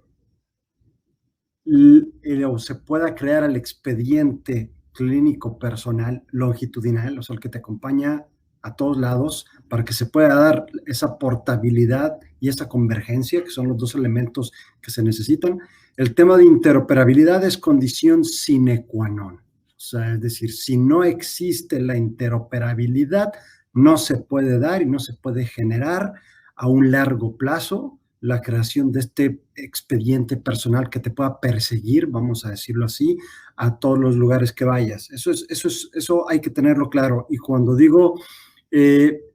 o se pueda crear el expediente clínico personal longitudinal, o sea, el que te acompaña a todos lados, para que se pueda dar esa portabilidad y esa convergencia, que son los dos elementos que se necesitan. El tema de interoperabilidad es condición sine qua non. O sea, es decir, si no existe la interoperabilidad, no se puede dar y no se puede generar a un largo plazo la creación de este expediente personal que te pueda perseguir, vamos a decirlo así, a todos los lugares que vayas. Eso hay que tenerlo claro. Y cuando digo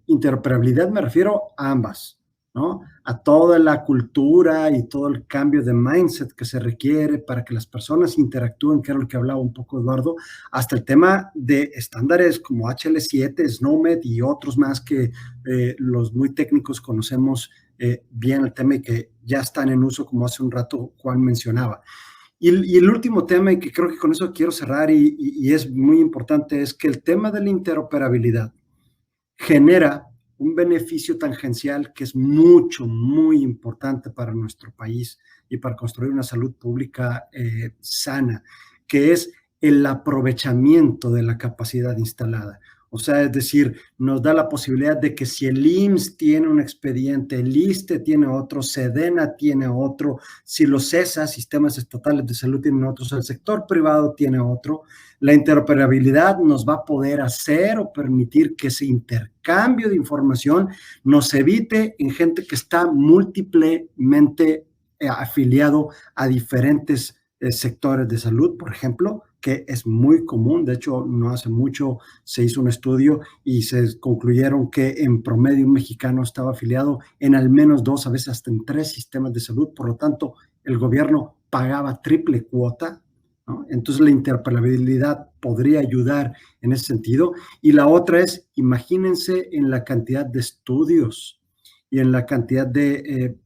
interoperabilidad me refiero a ambas, ¿no? A toda la cultura y todo el cambio de mindset que se requiere para que las personas interactúen, que era lo que hablaba un poco Eduardo, hasta el tema de estándares como HL7, SNOMED y otros más que los muy técnicos conocemos bien el tema y que ya están en uso, como hace un rato Juan mencionaba. Y el último tema, y que creo que con eso quiero cerrar y es muy importante, es que el tema de la interoperabilidad genera un beneficio tangencial que es muy importante para nuestro país y para construir una salud pública sana, que es el aprovechamiento de la capacidad instalada. O sea, es decir, nos da la posibilidad de que si el IMSS tiene un expediente, el ISSSTE tiene otro, SEDENA tiene otro, si los CESA, sistemas estatales de salud, tienen otros, el sector privado tiene otro, la interoperabilidad nos va a poder hacer o permitir que ese intercambio de información nos evite en gente que está múltiplemente afiliado a diferentes sectores de salud, por ejemplo, que es muy común. De hecho, no hace mucho se hizo un estudio y se concluyeron que en promedio un mexicano estaba afiliado en al menos 2, a veces hasta en 3 sistemas de salud. Por lo tanto, el gobierno pagaba triple cuota, ¿no? Entonces, la interoperabilidad podría ayudar en ese sentido. Y la otra es, imagínense en la cantidad de estudios y en la cantidad de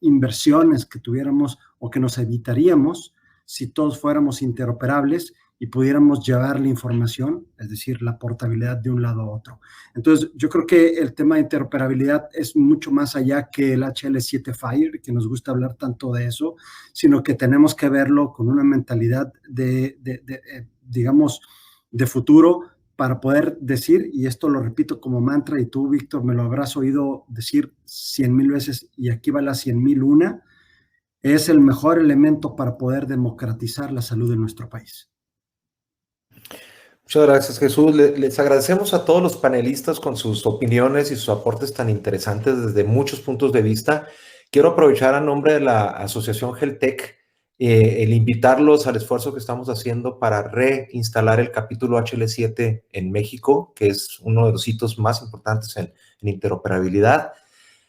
inversiones que tuviéramos o que nos evitaríamos si todos fuéramos interoperables y pudiéramos llevar la información, es decir, la portabilidad de un lado a otro. Entonces, yo creo que el tema de interoperabilidad es mucho más allá que el HL7 FHIR, que nos gusta hablar tanto de eso, sino que tenemos que verlo con una mentalidad digamos, de futuro, para poder decir, y esto lo repito como mantra, y tú, Víctor, me lo habrás oído decir 100,000 veces, y aquí va la 100,001, es el mejor elemento para poder democratizar la salud de nuestro país. Muchas gracias, Jesús. Les agradecemos a todos los panelistas con sus opiniones y sus aportes tan interesantes desde muchos puntos de vista. Quiero aprovechar a nombre de la Asociación HealthTech el invitarlos al esfuerzo que estamos haciendo para reinstalar el capítulo HL7 en México, que es uno de los hitos más importantes en interoperabilidad.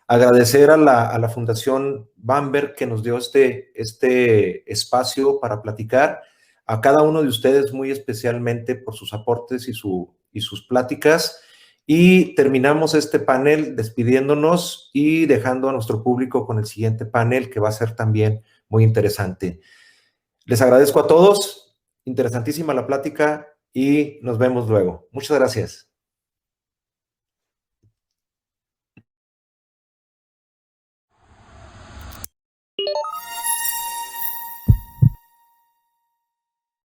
Agradecer a la Fundación Bamberg que nos dio este espacio para platicar, a cada uno de ustedes muy especialmente por sus aportes y sus pláticas, y terminamos este panel despidiéndonos y dejando a nuestro público con el siguiente panel, que va a ser también muy interesante. Les agradezco a todos, interesantísima la plática y nos vemos luego. Muchas gracias.